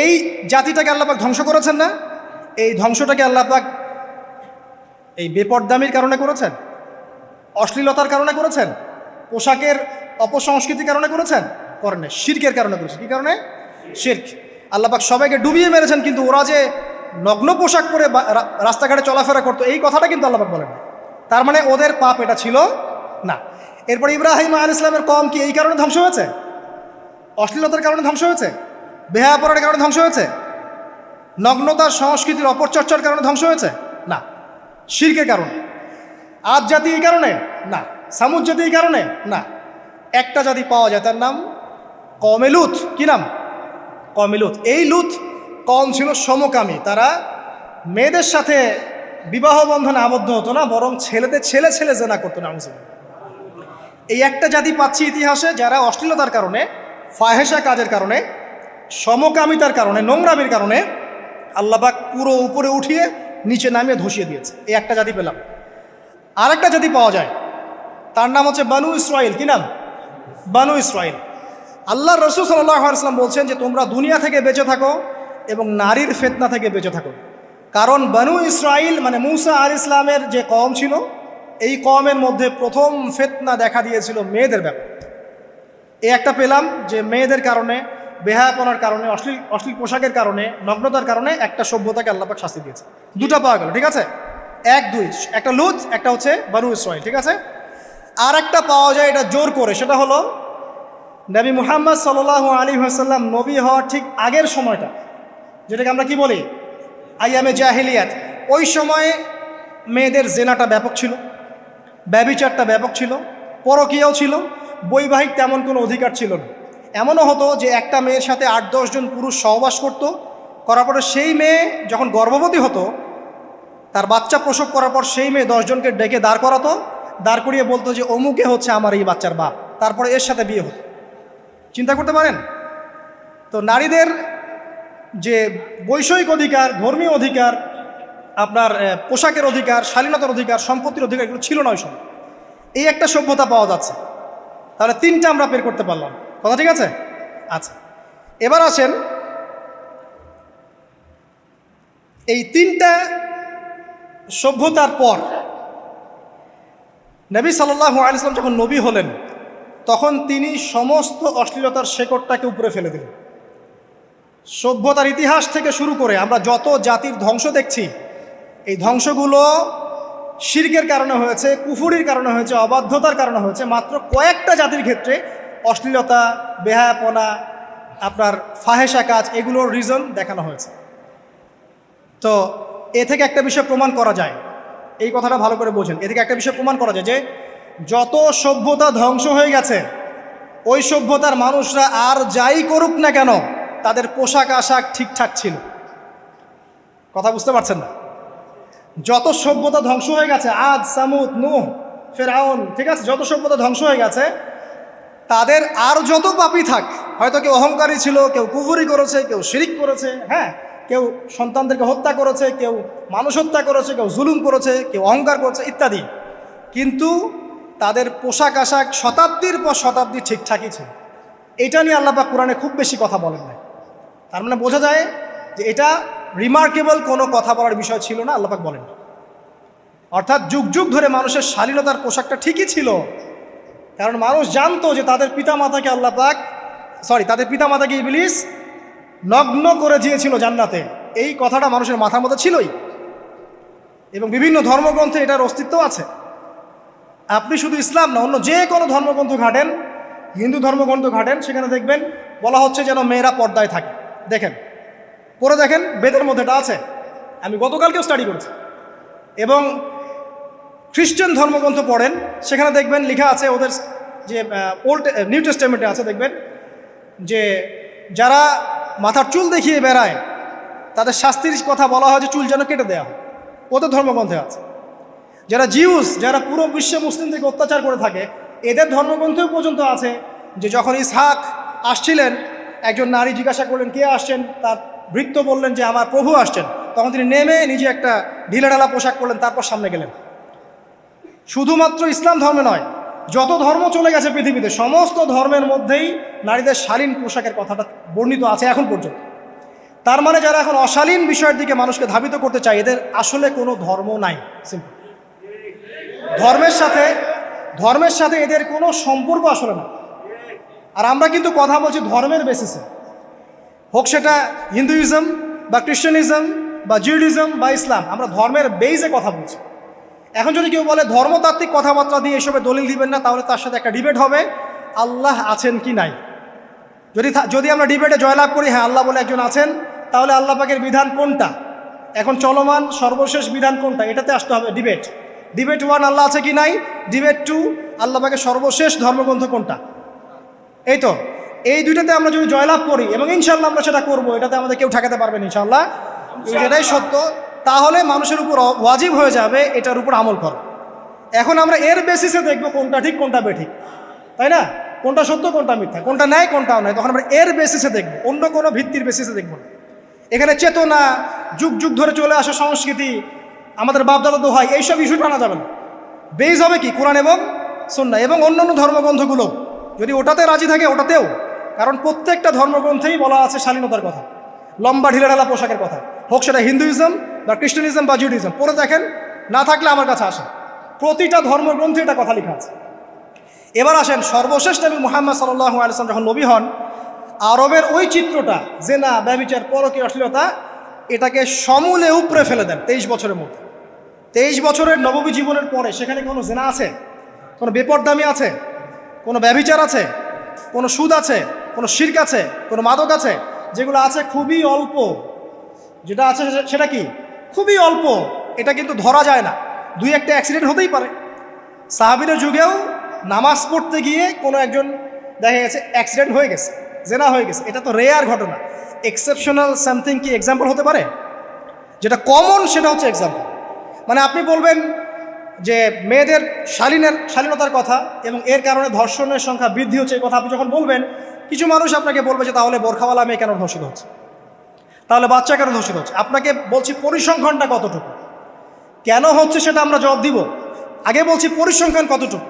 এই জাতিটাকে আল্লাহ পাক ধ্বংস করেছেন না? এই ধ্বংসটাকে আল্লাহ পাক এই বেপরদামির কারণে করেছেন, অশ্লীলতার কারণে করেছেন, পোশাকের অপসংস্কৃতির কারণে করেছেন? করেন না, শিরকের কারণে করেছেন। কি কারণে? শিরক। আল্লাহ পাক সবাইকে ডুবিয়ে মেরেছেন, কিন্তু ওরা যে নগ্ন পোশাক পরে রাস্তাঘাটে চলাফেরা করতো এই কথাটা কিন্তু আল্লাহ পাক বলেন। তার মানে ওদের পাপ এটা ছিল না। এরপর ইব্রাহিম আলাইহিস সালামের কওম কি এই কারণে ধ্বংস হয়েছে? অশ্লীলতার কারণে ধ্বংস হয়েছে? বেহায়াপনার কারণে ধ্বংস হয়েছে? নগ্নতার সংস্কৃতির অপচর্চার কারণে ধ্বংস হয়েছে? না, শিরকের কারণে। আদ জাতি এই কারণে? না। সামুদ জাতি এই কারণে? না। একটা জাতি পাওয়া যায়, তার নাম কওমে লূত। কি নাম? কওমে লূত। এই লূত কওম ছিল সমকামী। তারা মেয়েদের সাথে বিবাহ বন্ধনে আবদ্ধ হতো না, বরং ছেলেদের ছেলে ছেলে জেনা করতো না। এই একটা জাতি পাচ্ছি ইতিহাসে যারা অশ্লীলতার কারণে, ফাহেসা কাজের কারণে, সমকামিতার কারণে, নোংরামির কারণে আল্লাহ পাক পুরো উপরে উঠিয়ে নিচে নামিয়ে ধসিয়ে দিয়েছে। এই একটা জাতি পেলাম। আর একটা জাতি পাওয়া যায়, তার নাম হচ্ছে বানু ইসরাইল। কি নাম? বানু ইসরাইল। আল্লাহ রাসূল সাল্লাল্লাহু আলাইহি ওয়াসাল্লাম বলছেন যে তোমরা দুনিয়া থেকে বেঁচে থাকো এবং নারীর ফিতনা থেকে বেঁচে থাকো। কারণ বানু ইসরাইল মানে মূসা আলাইহিস সালামের যে কওম ছিল, এই কওমের মধ্যে প্রথম ফিতনা দেখা দিয়েছিল মেয়েদের ব্যাপারে। এই একটা পেলাম যে মেয়েদের কারণে, বেহায়াপনার কারণে, অশ্লীল পোশাকের কারণে, নগ্নতার কারণে একটা সভ্যতাকে আল্লাহ পাক শাস্তি দিয়েছে। 2টা পাওয়া গেল, ঠিক আছে? 1, 2, একটা লূত, একটা হচ্ছে বানু ইসরাইল, ঠিক আছে? আর একটা পাওয়া যায় এটা জোর করে, সেটা হলো নবী মুহাম্মদ সাল্লাল্লাহু আলাইহি ওয়াসাল্লাম নবী হওয়ার ঠিক আগের সময়টা, যেটাকে আমরা কি বলি আইয়ামে জাহেলিয়াত। ওই সময়ে মেয়েদের জেনাটা ব্যাপক ছিল, ব্যভিচারটা ব্যাপক ছিল, পরকীয়াও ছিল, বৈবাহিক তেমন কোনো অধিকার ছিল না। এমনও হতো যে একটা মেয়ের সাথে 8-10 জন পুরুষ সহবাস করতো, করার পরে সেই মেয়ে যখন গর্ভবতী হতো, তার বাচ্চা প্রসব করার পর সেই মেয়ে 10 জনকে ডেকে দাঁড় করাতো, দাঁড় করিয়ে বলতো যে অমুকে হচ্ছে আমার এই বাচ্চার বাপ, তারপরে এর সাথে বিয়ে হতো। চিন্তা করতে পারেন তো? নারীদের যে বৈষয়িক অধিকার, ধর্মীয় অধিকার, আপনার পোশাকের অধিকার, শালীনতার অধিকার, সম্পত্তির অধিকার, এগুলো ছিল না ওই সময়। এই একটা সভ্যতা পাওয়া যাচ্ছে। তাহলে 3টা আমরা বের করতে পারলাম, কথা ঠিক আছে? আচ্ছা, এবার আসেন এই 3টা সভ্যতার পর নবী সাল্লাল্লাহু আলাইহি ওয়াসাল্লাম যখন নবী হলেন, তখন তিনি সমস্ত অশ্লীলতার শেকড়টাকে উপরে ফেলে দিলেন। সভ্যতার ইতিহাস থেকে শুরু করে আমরা যত জাতির ধ্বংস দেখছি, এই ধ্বংসগুলো শিরকের কারণে হয়েছে, কুফুরির কারণে হয়েছে, অবাধ্যতার কারণে হয়েছে। মাত্র কয়েকটা জাতির ক্ষেত্রে অশ্লীলতা, বেহায়াপনা, আপনার ফাহেসা কাজ, এগুলোর রিজন দেখানো হয়েছে। তো এ থেকে একটা বিষয় প্রমাণ করা যায়, এই কথাটা ভালো করে বোঝেন। এ থেকে একটা বিষয় প্রমাণ করা যায় যে যত সভ্যতা ধ্বংস হয়ে গেছে, ওই সভ্যতার মানুষরা আর যাই করুক না কেন, তাদের পোশাক আশাক ঠিকঠাক ছিল। কথা বুঝতে পারছেন না? যত সভ্যতা ধ্বংস হয়ে গেছে, আদ, সামুদ, নূহ, ফেরাউন, ঠিক আছে, যত সভ্যতা ধ্বংস হয়ে গেছে, তাদের আর যত পাপী থাক, হয়তো কেউ অহংকারী ছিল, কেউ কুফরি করেছে, কেউ শিরিক করেছে, হ্যাঁ, কেউ সন্তানদেরকে হত্যা করেছে, কেউ মানুষ হত্যা করেছে, কেউ জুলুম করেছে, কেউ অহংকার করেছে ইত্যাদি, কিন্তু তাদের পোশাক আশাক শতাব্দীর পর শতাব্দী ঠিকঠাকই ছিল। এটা নিয়ে আল্লাহ পাক কোরআনে খুব বেশি কথা বলেন না। তার মানে বোঝা যায় যে এটা রিমার্কেবল কোনো কথা বলার বিষয় ছিল না, আল্লাহ পাক বলেন। অর্থাৎ যুগ যুগ ধরে মানুষের শালীনতার পোশাকটা ঠিকই ছিল, কারণ মানুষ জানতো যে তাদের পিতামাতাকে তাদের পিতামাতাকে ইবলিস নগ্ন করে দিয়েছিল জান্নাতে। এই কথাটা মানুষের মাথার মধ্যে ছিলই, এবং বিভিন্ন ধর্মগ্রন্থে এটার অস্তিত্ব আছে। আপনি শুধু ইসলাম না, অন্য যে কোনো ধর্মগ্রন্থ ঘাটেন, হিন্দু ধর্মগ্রন্থ ঘাটেন, সেখানে দেখবেন বলা হচ্ছে যেন মেয়েরা পর্দায় থাকে। দেখেন, পরে দেখেন, বেদের মধ্যে এটা আছে, আমি গতকালকেও স্টাডি করেছি। এবং খ্রিস্টান ধর্মগ্রন্থ পড়েন, সেখানে দেখবেন লেখা আছে, ওদের যে নিউ টেস্টামেন্টে আছে, দেখবেন যে যারা মাথার চুল দেখিয়ে বেড়ায় তাদের শাস্তির কথা বলা হয় যে চুল যেন কেটে দেওয়া হয়, ওদের ধর্মগ্রন্থে আছে। যারা জিউস, যারা পুরো বিশ্বে মুসলিমদেরকে অত্যাচার করে থাকে, এদের ধর্মগ্রন্থেও পর্যন্ত আছে যে যখন ইসহাক আসছিলেন, একজন নারী জিজ্ঞাসা করলেন কে আসছেন, তার ভৃত্য বললেন যে আমার প্রভু আসছেন, তখন তিনি নেমে নিজে একটা ঢিলেঢালা পোশাক পরলেন, তারপর সামনে গেলেন। শুধুমাত্র ইসলাম ধর্মে নয়, যত ধর্ম চলে গেছে পৃথিবীতে, সমস্ত ধর্মের মধ্যেই নারীদের শালীন পোশাকের কথাটা বর্ণিত আছে এখন পর্যন্ত। তার মানে যারা এখন অশালীন বিষয়ের দিকে মানুষকে ধাবিত করতে চায়, এদের আসলে কোনো ধর্ম নাই। সিম্পল। ধর্মের সাথে এদের কোনো সম্পর্ক আসলে না। আর আমরা কিন্তু কথা বলছি ধর্মের বেসিসে, হোক সেটা হিন্দুইজম বা খ্রিস্টানিজম বা জিউডিজম বা ইসলাম, আমরা ধর্মের বেইজে কথা বলছি। এখন যদি কেউ বলে ধর্মতাত্ত্বিক কথাবার্তা দিয়ে এসবে দলিল দিবেন না, তাহলে তার সাথে একটা ডিবেট হবে আল্লাহ আছেন কি নাই। যদি আমরা ডিবেটে জয়লাভ করি হ্যাঁ আল্লাহ বলে একজন আছেন, তাহলে আল্লাহ পাকের বিধান কোনটা, এখন চলমান সর্বশেষ বিধান কোনটা, এটাতে আসতে হবে ডিবেট 1 আল্লাহ আছে কি নাই, ডিবেট 2 আল্লাহ পাকের সর্বশেষ ধর্মগ্রন্থ কোনটা। এই তো, এই দুইটাতে আমরা যদি জয়লাভ করি, এবং ইনশাল্লাহ আমরা সেটা করবো, এটাতে আমাদের কেউ ঠেকাতে পারবেন ইনশাল্লাহ, যেটাই সত্য, তাহলে মানুষের উপর ওয়াজিব হয়ে যাবে এটার উপর আমল করা। এখন আমরা এর বেসিসে দেখবো কোনটা ঠিক কোনটা বেঠিক, তাই না, কোনটা সত্য কোনটা মিথ্যা, কোনটা ন্যায় কোনটাও নয়, তখন আমরা এর বেসিসে দেখবো, অন্য কোনো ভিত্তির বেসিসে দেখবো না। এখানে চেতনা, যুগ যুগ ধরে চলে আসা সংস্কৃতি, আমাদের বাপদাদা দোহাই, এইসব ইস্যুটা আনা যাবে না। বেস হবে কি কোরআন এবং সুন্নাহ, এবং অন্যান্য ধর্মগ্রন্থগুলো যদি ওটাতে রাজি থাকে ওটাতেও, কারণ প্রত্যেকটা ধর্মগ্রন্থেই বলা আছে শালীনতার কথা, লম্বা ঢিলেঢালা পোশাকের কথা, হোক সেটা হিন্দুইজম বা খ্রিস্টানিজম বা জিউডিজম। পরে দেখেন, না থাকলে আমার কাছে আসেন, প্রতিটা ধর্মগ্রন্থে এটা কথা লেখা আছে। এবার আসেন, সর্বশেষ নবী মুহাম্মদ সাল্লাল্লাহু আলাইহি ওয়াসাল্লাম যখন নবী হন, আরবের ওই চিত্রটা, জেনা, ব্যভিচার, পরকীয়া, অশ্লীলতা, এটাকে সমূলে উপড়ে ফেলে দেন 23 বছরের মধ্যে। 23 বছরের নববী জীবনের পরে সেখানে কোনো জেনা আছে, কোনো বেপরদামি আছে, কোনো ব্যভিচার আছে, কোনো সুদ আছে, কোনো শিরক আছে, কোনো মাদক আছে, যেগুলো আছে খুবই অল্প, যেটা আছে সেটা কি খুবই অল্প, এটা কিন্তু ধরা যায় না, 2-1টা অ্যাক্সিডেন্ট হতেই পারে। সাহাবীদের যুগেও নামাজ পড়তে গিয়ে কোনো একজন দেখা গেছে অ্যাক্সিডেন্ট হয়ে গেছে, জেনা হয়ে গেছে, এটা তো রেয়ার ঘটনা। এক্সেপশনাল সামথিং কি এক্সাম্পল হতে পারে? যেটা কমন সেটা হচ্ছে এক্সাম্পল। মানে আপনি বলবেন যে মেয়েদের শালীনতার কথা এবং এর কারণে ধর্ষণের সংখ্যা বৃদ্ধি হচ্ছে, এই কথা আপনি যখন বলবেন, কিছু মানুষ আপনাকে বলবে যে তাহলে বোরখাওয়ালা মেয়ে কেন ধর্ষিত হচ্ছে, তাহলে বাচ্চা কেন ধর্ষিত হচ্ছে। আপনাকে বলছি পরিসংখ্যানটা কতটুকু, কেন হচ্ছে সেটা আমরা জবাব দিব, আগে বলছি পরিসংখ্যান কতটুকু।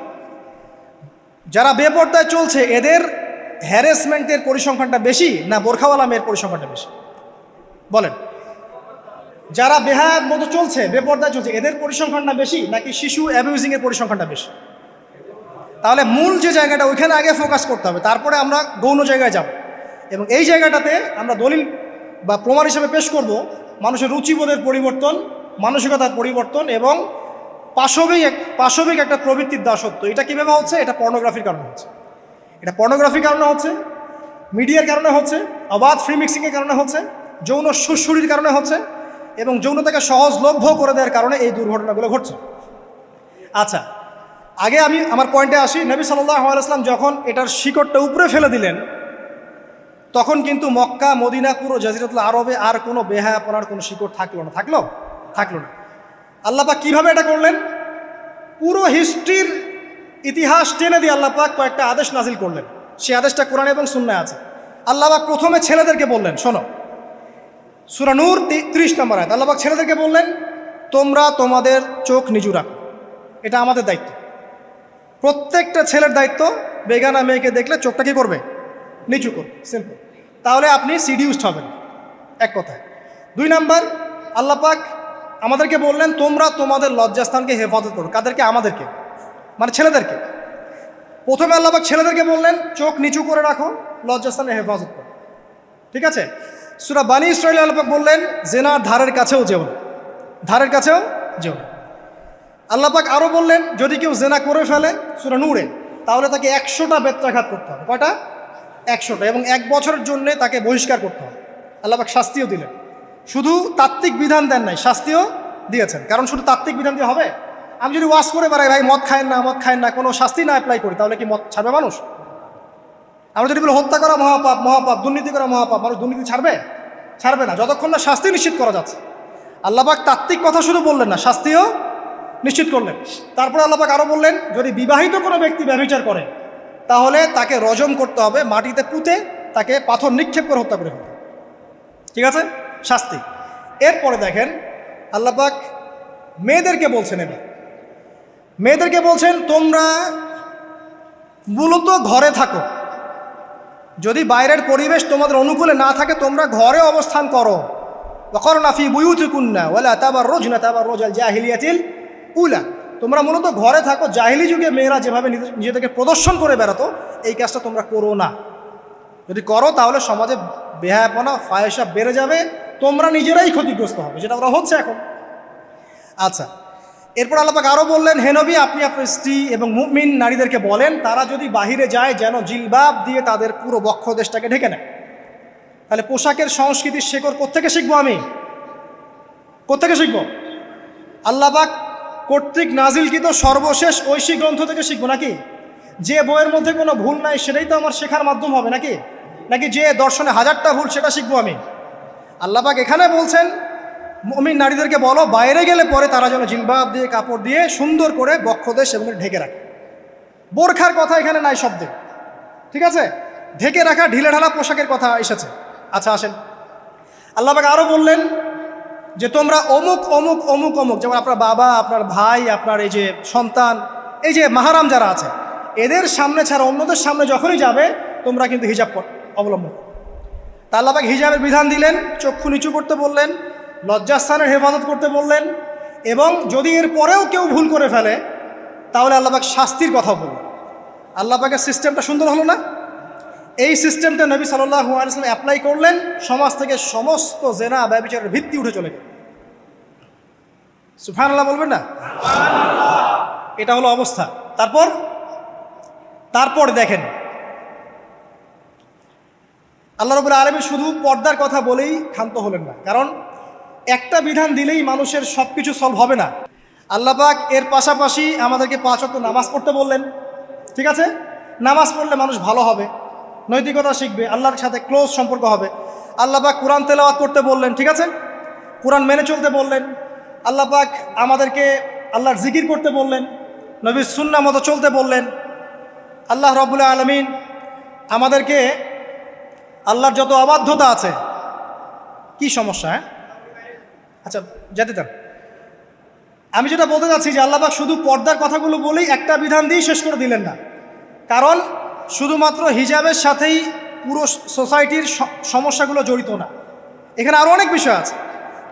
যারা বেপর্দায় চলছে এদের হ্যারাসমেন্টের পরিসংখ্যানটা বেশি না বোরখাওয়ালা মেয়ের পরিসংখ্যানটা বেশি? বলেন। যারা বেহায়ার মতো চলছে, বেপর্দায় চলছে, এদের পরিসংখ্যানটা বেশি নাকি শিশু অ্যাবিউজিংয়ের পরিসংখ্যানটা বেশি? তাহলে মূল যে জায়গাটা, ওইখানে আগে ফোকাস করতে হবে, তারপরে আমরা গৌণ জায়গায় যাব। এবং এই জায়গাটাতে আমরা দলিল বা প্রমাণ হিসেবে পেশ করব মানুষের রুচিবোধের পরিবর্তন, মানসিকতার পরিবর্তন এবং পাশবিক একটা প্রবৃত্তির দাসত্ব। এটা কীভাবে হচ্ছে? এটা পর্নোগ্রাফির কারণে হচ্ছে, এটা পর্নোগ্রাফির কারণে হচ্ছে, মিডিয়ার কারণে হচ্ছে, অবাধ ফ্রি মিক্সিংয়ের কারণে হচ্ছে, যৌন সুরসুরির কারণে হচ্ছে, এবং যৌনতাকে সহজলভ্য করে দেওয়ার কারণে এই দুর্ঘটনাগুলো ঘটছে। আচ্ছা, আগে আমি আমার পয়েন্টে আসি। নবী সাল্লাল্লাহু আলাইহি ওয়াসাল্লাম যখন এটার শিকড়টা উপরে ফেলে দিলেন, তখন কিন্তু মক্কা, মদিনা, পুরো জাজিরাতুল আরবে আর কোনো বেহায়াপনার কোনো শিকড় থাকলো না। আল্লাহ পাক কীভাবে এটা করলেন? পুরো হিস্ট্রির ইতিহাস টেনে দিয়ে আল্লাহ পাক কয়েকটা আদেশ নাজিল করলেন। সেই আদেশটা কোরআন এবং সুন্নাহে আছে। আল্লাহ পাক প্রথমে ছেলেদেরকে বললেন, শোনো, সূরা নূর 30 নম্বর আয়াত, আল্লাহ পাক ছেলেদেরকে বললেন, তোমরা তোমাদের চোখ নিচু রাখো, এটা আমাদের দায়িত্ব। প্রত্যেকটা ছেলের দায়িত্ব বেগানা মেয়েকে দেখলে চোখটা কী করবে? নিচু করবে, সিম্পল। তাহলে আপনি সিডিউসড হবেন, এক কথায়। 2 নাম্বার, আল্লাহ পাক আমাদেরকে বললেন তোমরা তোমাদের লজ্জাস্থানকে হেফাজত করো। কাদেরকে? আমাদেরকে, মানে ছেলেদেরকে। প্রথমে আল্লাহ পাক ছেলেদেরকে বললেন চোখ নিচু করে রাখো, লজ্জাস্থানের হেফাজত করো। ঠিক আছে? সূরা বানী ইসরাঈল আল্লাহ পাক বললেন জেনার ধারের কাছেও যেও না, ধারের কাছেও যেও না। আল্লাহ পাক আরও বললেন যদি কেউ জেনা করে ফেলে সূরা নূরে, তাহলে তাকে 100টা বেত্রাঘাত করতে হবে। কয়টা? 100টা, এবং 1 বছরের জন্য তাকে বহিষ্কার করতে হবে। আল্লাহ পাক শাস্তিও দিলেন, শুধু তাত্ত্বিক বিধান দেন নাই, শাস্তিও দিয়েছেন। কারণ শুধু তাত্ত্বিক বিধান দিয়ে হবে? আমি যদি ওয়াজ করে বেড়াই ভাই মদ খায় না, মদ খায় না, কোনো শাস্তি না অ্যাপ্লাই করি, তাহলে কি মদ ছাড়বে মানুষ? আমরা যদি বলি হত্যা করা মহাপাপ, মহাপাপ, দুর্নীতি করা মহাপাপ, মানুষ দুর্নীতি ছাড়বে? ছাড়বে না, যতক্ষণ না শাস্তি নিশ্চিত করা যাচ্ছে। আল্লাহ পাক তাত্ত্বিক কথা শুধু বললেন না, শাস্তিও নিশ্চিত করলেন। তারপরে আল্লাহ পাক আরও বললেন যদি বিবাহিত কোনো ব্যক্তি ব্যভিচার করে তাহলে তাকে রজম করতে হবে, মাটিতে পুঁতে তাকে পাথর নিক্ষেপ করে হত্যা করে ফেলতে। ঠিক আছে? শাস্তি। এরপরে দেখেন আল্লাহ পাক মেয়েদেরকে বলছেন, এবার মেয়েদেরকে বলছেন তোমরা মূলত ঘরে থাকো, যদি বাইরের পরিবেশ তোমাদের অনুকূলে না থাকে তোমরা ঘরে অবস্থান করো। ওয়াকরনা ফি বুয়ুতিকুন্না ওয়ালা তাবাররুজনা তাবাররুজাল জাহিলিয়াতিল উলা, তোমরা মূলত ঘরে থাকো। জাহিলি যুগে মেয়েরা যেভাবে নিজেদেরকে প্রদর্শন করে বেড়াতো এই কাজটা তোমরা করো না। যদি করো তাহলে সমাজে বেহায়াপনা, ফায়সা বেড়ে যাবে, তোমরা নিজেরাই ক্ষতিগ্রস্ত হবে, যেটা ওরা হচ্ছে এখন। আচ্ছা, এরপর আল্লাহ পাক আরও বললেন হে নবী আপনি আপনার স্ত্রী এবং মুমিন নারীদেরকে বলেন তারা যদি বাহিরে যায় যেন জিলবাব দিয়ে তাদের পুরো বক্ষদেশটাকে ঢেকে নেয়। তাহলে পোশাকের সংস্কৃতির শেকড় কোত্থেকে শিখবো? আমি কোত্থেকে শিখবো? আল্লাহ পাক কর্তৃক নাজিলকৃত সর্বশেষ ঐশী গ্রন্থ থেকে শিখবো নাকি? যে বইয়ের মধ্যে কোনো ভুল নাই সেটাই তো আমার শেখার মাধ্যম হবে নাকি? নাকি যে দর্শনে 1000টা ভুল সেটা শিখবো আমি? আল্লাহ পাক এখানে বলছেন মুমিন নারীদেরকে বলো বাইরে গেলে পরে তারা যেন জিলবাব দিয়ে, কাপড় দিয়ে সুন্দর করে বক্ষদেশ এবং ঢেকে রাখে। বোরখার কথা এখানে নাই শব্দে। ঠিক আছে? ঢেকে রাখা ঢিলে ঢালা পোশাকের কথা এসেছে। আচ্ছা আসেন, আল্লাহ পাক আরও বললেন যে তোমরা অমুক অমুক অমুক অমুক, যেমন আপনার বাবা, আপনার ভাই, আপনার এই যে সন্তান, এই যে মাহারাম যারা আছে এদের সামনে ছাড়া অন্যদের সামনে যখনই যাবে তোমরা কিন্তু হিজাব অবলম্বন। তা আল্লাহ পাক হিজাবের বিধান দিলেন, চক্ষু নিচু করতে বললেন, লজ্জাস্থানের হেফাজত করতে বললেন, এবং যদি এর পরেও কেউ ভুল করে ফেলে তাহলে আল্লাহ পাক শাস্তির কথা বললেন। আল্লাহ পাকের সিস্টেমটা সুন্দর হলো না? এই সিস্টেমটা নবী সাল্লাল্লাহু আলাইহি ওয়াসাল্লাম অ্যাপ্লাই করলেন, সমাজ থেকে সমস্ত জেনা ব্যভিচারের ভিত্তি উঠে চলে গেল। সুবহানাল্লাহ বলবেন না? এটা হলো অবস্থা। তারপর দেখেন আল্লাহ রাব্বুল আলামিন শুধু পর্দার কথা বলেই ক্ষান্ত হলেন না, কারণ একটা বিধান দিলেই মানুষের সব কিছু সলভ হবে না। আল্লাহ পাক এর পাশাপাশি আমাদেরকে 5 ওয়াক্ত নামাজ পড়তে বললেন। ঠিক আছে? নামাজ পড়লে মানুষ ভালো হবে, নৈতিকতা শিখবে, আল্লাহর সাথে ক্লোজ সম্পর্ক হবে। আল্লাহ পাক কোরআন তেলাওয়াত করতে বললেন। ঠিক আছে? কোরআন মেনে চলতে বললেন। আল্লাহ পাক আমাদেরকে আল্লাহর জিকির করতে বললেন, নবীর সুন্নাহ মতো চলতে বললেন। আল্লাহ রাব্বুল আলামিন আমাদেরকে আল্লাহর যত অবাধ্যতা আছে, কি সমস্যা? হ্যাঁ আচ্ছা যেতে দেন। আমি যেটা বলতে চাচ্ছি যে আল্লাহ পাক শুধু পর্দার কথাগুলো বলেই একটা বিধান দিয়ে শেষ করে দিলেন না, কারণ শুধুমাত্র হিজাবের সাথেই পুরো সোসাইটির সমস্যাগুলো জড়িত না, এখানে আরও অনেক বিষয় আছে।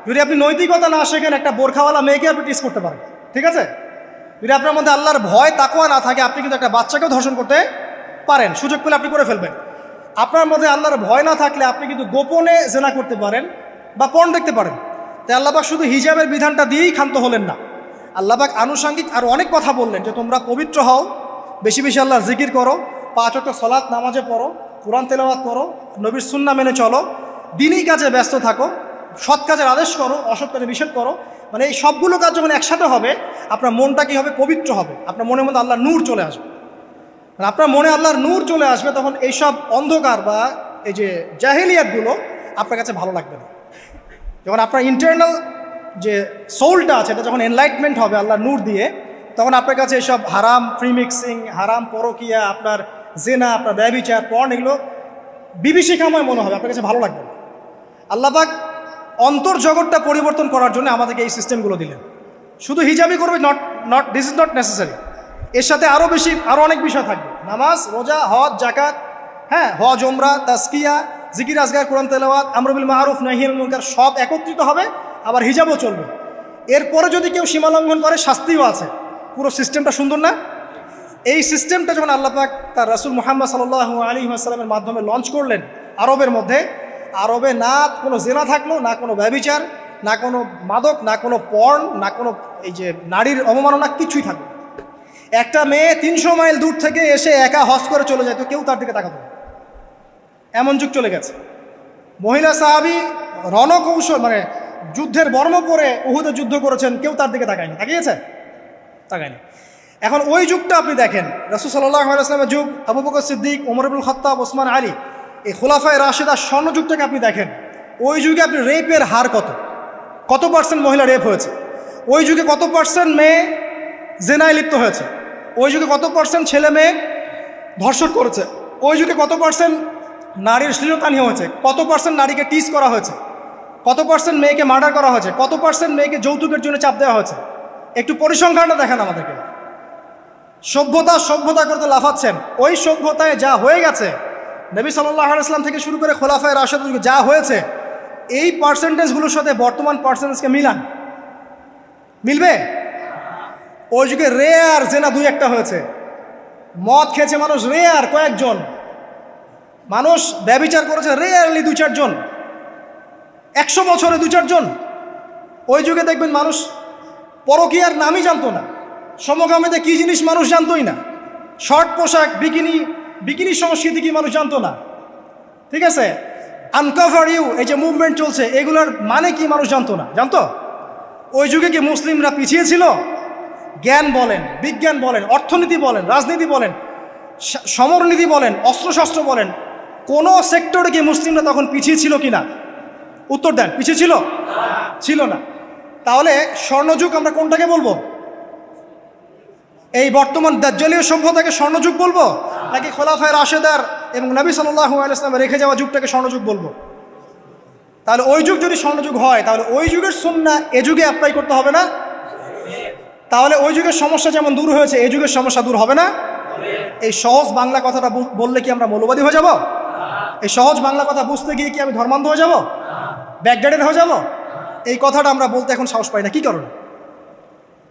যদি আপনি নৈতিকতা না শেখেন একটা বোরখাওয়ালা মেয়েকে আপনি টিস করতে পারেন। ঠিক আছে? যদি আপনার মধ্যে আল্লাহর ভয় তাকওয়া না থাকে আপনি কিন্তু একটা বাচ্চাকেও ধর্ষণ করতে পারেন, সুযোগ পেলে আপনি করে ফেলবেন। আপনার মধ্যে আল্লাহর ভয় না থাকলে আপনি কিন্তু গোপনে জেনা করতে পারেন বা পর্ন দেখতে পারেন। তাই আল্লাহ পাক শুধু হিজাবের বিধানটা দিয়েই ক্ষান্ত হলেন না, আল্লাহ পাক আনুষঙ্গিক আরও অনেক কথা বললেন যে তোমরা পবিত্র হও, বেশি বেশি আল্লাহর জিকির করো, 5 ওয়াক্ত সালাত নামাজে পড়ো, কোরআন তেলাওয়াত করো, নবীর সুন্নাহ মেনে চলো, দিনই কাজে ব্যস্ত থাকো, সৎ কাজের আদেশ করো, অসৎ কাজে নিষেধ করো। মানে এই সবগুলো কাজ যখন একসাথে হবে আপনার মনটা কী হবে? পবিত্র হবে, আপনার মনের মধ্যে আল্লাহর নূর চলে আসবে। আপনার মনে আল্লাহর নূর চলে আসবে, তখন এইসব অন্ধকার বা এই যে জাহেলিয়াতগুলো আপনার কাছে ভালো লাগবে না। যখন আপনার ইন্টারনাল যে সোলটা আছে এটা যখন এনলাইটমেন্ট হবে আল্লাহর নূর দিয়ে, তখন আপনার কাছে এইসব হারাম প্রিমিক্সিং, হারাম পরকিয়া, আপনার জেনা, আপনার ব্যভিচার, পর্ন এগুলো বিভীষিকাময় মনে হবে, আপনার কাছে ভালো লাগবে না। আল্লাহ পাক অন্তর্জগৎটা পরিবর্তন করার জন্য আমাদেরকে এই সিস্টেমগুলো দিলেন। শুধু হিজাবই করবে not this is not necessary, এর সাথে আরও অনেক বিষয় থাকবে, নামাজ, রোজা, হজ, জাকাত, হ্যাঁ হজ, ওমরা, তাজকিয়া, জিকির আজগার, কোরআন তেলাওয়াত, আমর বিল মারুফ নাহি আনিল মুনকার সব একত্রিত হবে, আবার হিজাবও চলবে। এরপরে যদি কেউ সীমা লঙ্ঘন করে শাস্তিও আছে। পুরো সিস্টেমটা সুন্দর না? এই সিস্টেমটা যখন আল্লাহ পাক তার রাসূল মুহাম্মদ সাল্লাল্লাহু আলাইহি ওয়াসাল্লামের মাধ্যমে লঞ্চ করলেন আরবের মধ্যে, আরবে না কোনো জেনা থাকলো, না কোনো ব্যভিচার, না কোনো মাদক, না কোনো পর্ন, না কোনো এই যে নারীর অবমাননা, কিছুই থাকলো। একটা মেয়ে 300 মাইল দূর থেকে এসে একা হজ করে চলে যায়, তো কেউ তার দিকে তাকাতো না। এমন যুগ চলে গেছে। মহিলা সাহাবী রণকৌশল মানে যুদ্ধের বর্ম পরে উহুদে যুদ্ধ করেছেন, কেউ তার দিকে তাকায়নি। তাকিয়েছে? তাকায়নি। এখন ওই যুগটা আপনি দেখেন, রাসূল সাল্লাল্লাহু আলাইহি ওয়াসাল্লামের যুগ, আবু বকর সিদ্দিক, ওমর ইবনুল খাত্তাব, ওসমান আলী, এই খোলাফায়ে রাশেদা স্বর্ণযুগটাকে আপনি দেখেন। ওই যুগে আপনি রেপের হার কত পার্সেন্ট মহিলা রেপ হয়েছে? ওই যুগে কত পার্সেন্ট মেয়ে জেনায় লিপ্ত হয়েছে? ওই যুগে কত পার্সেন্ট ছেলে মেয়ে ধর্ষণ করেছে? ওই যুগে কত পার্সেন্ট নারীর শ্লীলতাহানি হয়েছে? কত পার্সেন্ট নারীকে টিজ করা হয়েছে? কত পার্সেন্ট মেয়েকে মার্ডার করা হয়েছে? কত পার্সেন্ট মেয়েকে যৌতুকের জন্য চাপ দেওয়া হয়েছে? একটু পরিসংখ্যানটা দেখেন আমাদেরকে। সভ্যতা করতে লাফাচ্ছেন। ওই সভ্যতায় যা হয়ে গেছে, নবী সাল্লাল্লাহু আলাইহি ওয়াসাল্লাম থেকে শুরু করে খোলাফায়ে রাশেদের যুগে যা হয়েছে, এই পার্সেন্টেজগুলোর সাথে বর্তমান পার্সেন্টেজকে মিলবে? ওই যুগে রেয়ার জেনা 2-1টা হয়েছে। মদ খেয়েছে মানুষ রেয়ার কয়েকজন, মানুষ ব্যভিচার করেছে রেয়ারলি 2-4 জন, 100 বছরে 2-4 জন। ওই যুগে দেখবেন মানুষ পরকীয়ার নামই জানতো না, সমকামিতা কী জিনিস মানুষ জানতোই না, শর্ট পোশাক, বিকিনি সংস্কৃতি কি মানুষ জানতো না। ঠিক আছে, আনকভার ইউ, এই যে মুভমেন্ট চলছে, এগুলোর মানে কি মানুষ জানতো না। জানতো? ওই যুগে কি মুসলিমরা পিছিয়ে ছিল? জ্ঞান বলেন, বিজ্ঞান বলেন, অর্থনীতি বলেন, রাজনীতি বলেন, সমরনীতি বলেন, অস্ত্রশস্ত্র বলেন, কোনো সেক্টরে কি মুসলিমরা তখন পিছিয়ে ছিল কি না? উত্তর দেন, পিছিয়ে ছিল না। তাহলে স্বর্ণযুগ আমরা কোনটাকে বলবো? এই বর্তমান দাজ্জালীয় সভ্যতাকে স্বর্ণযুগ বলবো, নাকি খোলাফায়ে রাশেদার এবং নবী সাল্লাল্লাহু আলাইহি ওয়াসাল্লাম রেখে যাওয়া যুগটাকে স্বর্ণযুগ বলবো? তাহলে ওই যুগ যদি স্বর্ণযুগ হয়, তাহলে ওই যুগের সুন্নাহ এ যুগে অ্যাপ্লাই করতে হবে না? তাহলে ওই যুগের সমস্যা যেমন দূর হয়েছে, এই যুগের সমস্যা দূর হবে না? এই সহজ বাংলা কথাটা বললে কি আমরা মৌলবাদী হয়ে যাব? এই সহজ বাংলা কথা বুঝতে গিয়ে কি আমি ধর্মান্ধ হয়ে যাব, ব্যাকডেটেড হয়ে যাব? এই কথাটা আমরা বলতে এখন সাহস পাই না। কি কারণে?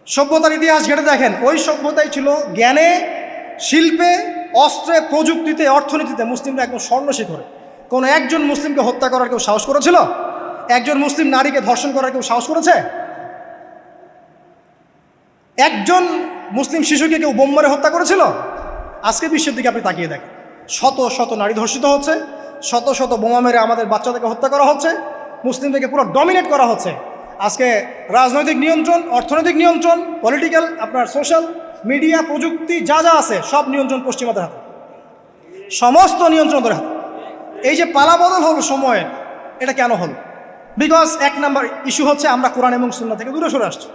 সভ্যতার ইতিহাস ঘেটে দেখেন, ওই সভ্যতাই ছিল জ্ঞানে, শিল্পে, অস্ত্রে, প্রযুক্তিতে, অর্থনীতিতে মুসলিমরা একদম স্বর্ণ শিখরে। কোনো একজন মুসলিমকে হত্যা করার কেউ সাহস করেছিল? একজন মুসলিম নারীকে ধর্ষণ করার কেউ সাহস করেছে? একজন মুসলিম শিশুকে কেউ বোম মেরে হত্যা করেছিল? আজকে বিশ্বের দিকে আপনি তাকিয়ে দেখেন, শত শত নারী ধর্ষিত হচ্ছে, শত শত বোমা মেরে আমাদের বাচ্চাদেরকে হত্যা করা হচ্ছে, মুসলিমদেরকে পুরো ডমিনেট করা হচ্ছে। আজকে রাজনৈতিক নিয়ন্ত্রণ, অর্থনৈতিক নিয়ন্ত্রণ, পলিটিক্যাল, আপনার সোশ্যাল মিডিয়া, প্রযুক্তি যা আছে সব নিয়ন্ত্রণ পশ্চিমাদের হাতে, সমস্ত নিয়ন্ত্রণ তাদের হাতে। এই যে পালাবদল হলো সময়ের, এটা কেন হলো? বিকজ 1 নাম্বার ইস্যু হচ্ছে আমরা কোরআন এবং সুন্নাহ থেকে দূরে সরে আসছি।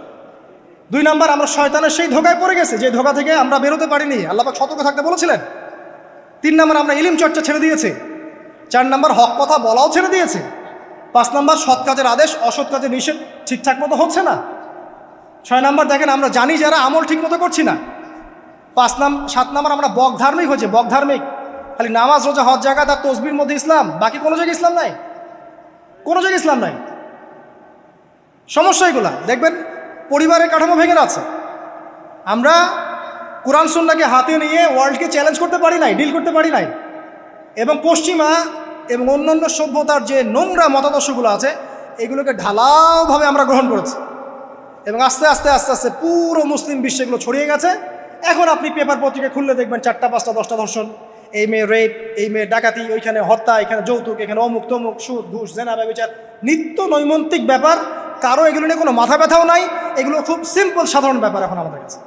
2 নাম্বার, আমরা শয়তানের সেই ধোকায় পড়ে গেছে, যে ধোকা থেকে আমরা বেরোতে পারিনি, আল্লাহ পাক সতর্ক থাকতে বলেছিলেন। 3 নাম্বার, আমরা ইলম চর্চা ছেড়ে দিয়েছি। 4 নাম্বার, হক কথা বলাও ছেড়ে দিয়েছে। 5 নাম্বার, সৎ কাজের আদেশ, অসৎ কাজের নিষেধ ঠিকঠাক মতো হচ্ছে না। 6 নাম্বার, দেখেন আমরা জানি যারা আমল ঠিক মতো করছি না। 7 নাম্বার, আমরা বকধার্মিক হয়েছে, বকধার্মিক, খালি নামাজ, রোজা, হজ, যাকাত আর তসবির মধ্যে ইসলাম, বাকি কোনো জায়গায় ইসলাম নাই, কোনো জায়গায় ইসলাম নাই। সমস্যা এগুলা দেখবেন পরিবারের কাঠামো ভেঙে যাচ্ছে। আমরা কোরআন সুন্নাহকে হাতে নিয়ে ওয়ার্ল্ডকে চ্যালেঞ্জ করতে পারি নাই, ডিল করতে পারি নাই, এবং পশ্চিমা এবং অন্যান্য সভ্যতার যে নোংরা মতাদর্শগুলো আছে এগুলোকে ঢালাওভাবে আমরা গ্রহণ করেছি, এবং আস্তে আস্তে আস্তে আস্তে পুরো মুসলিম বিশ্বে এগুলো ছড়িয়ে গেছে। এখন আপনি পেপার পত্রিকা খুললে দেখবেন 4টা 5টা 10টা ধর্ষণ, এই মেয়ে রেপ, এই মেয়ে ডাকাতি, ওইখানে হত্যা, এখানে যৌতুক, এখানে অমুক তমুক, সুদ, ঘুষ, জেনা, ব্যভিচার, নিত্য নৈমিত্তিক ব্যাপার। কারো এগুলো নিয়ে কোনো মাথা ব্যথাও নাই, এগুলো খুব সিম্পল সাধারণ ব্যাপার এখন আমাদের কাছে।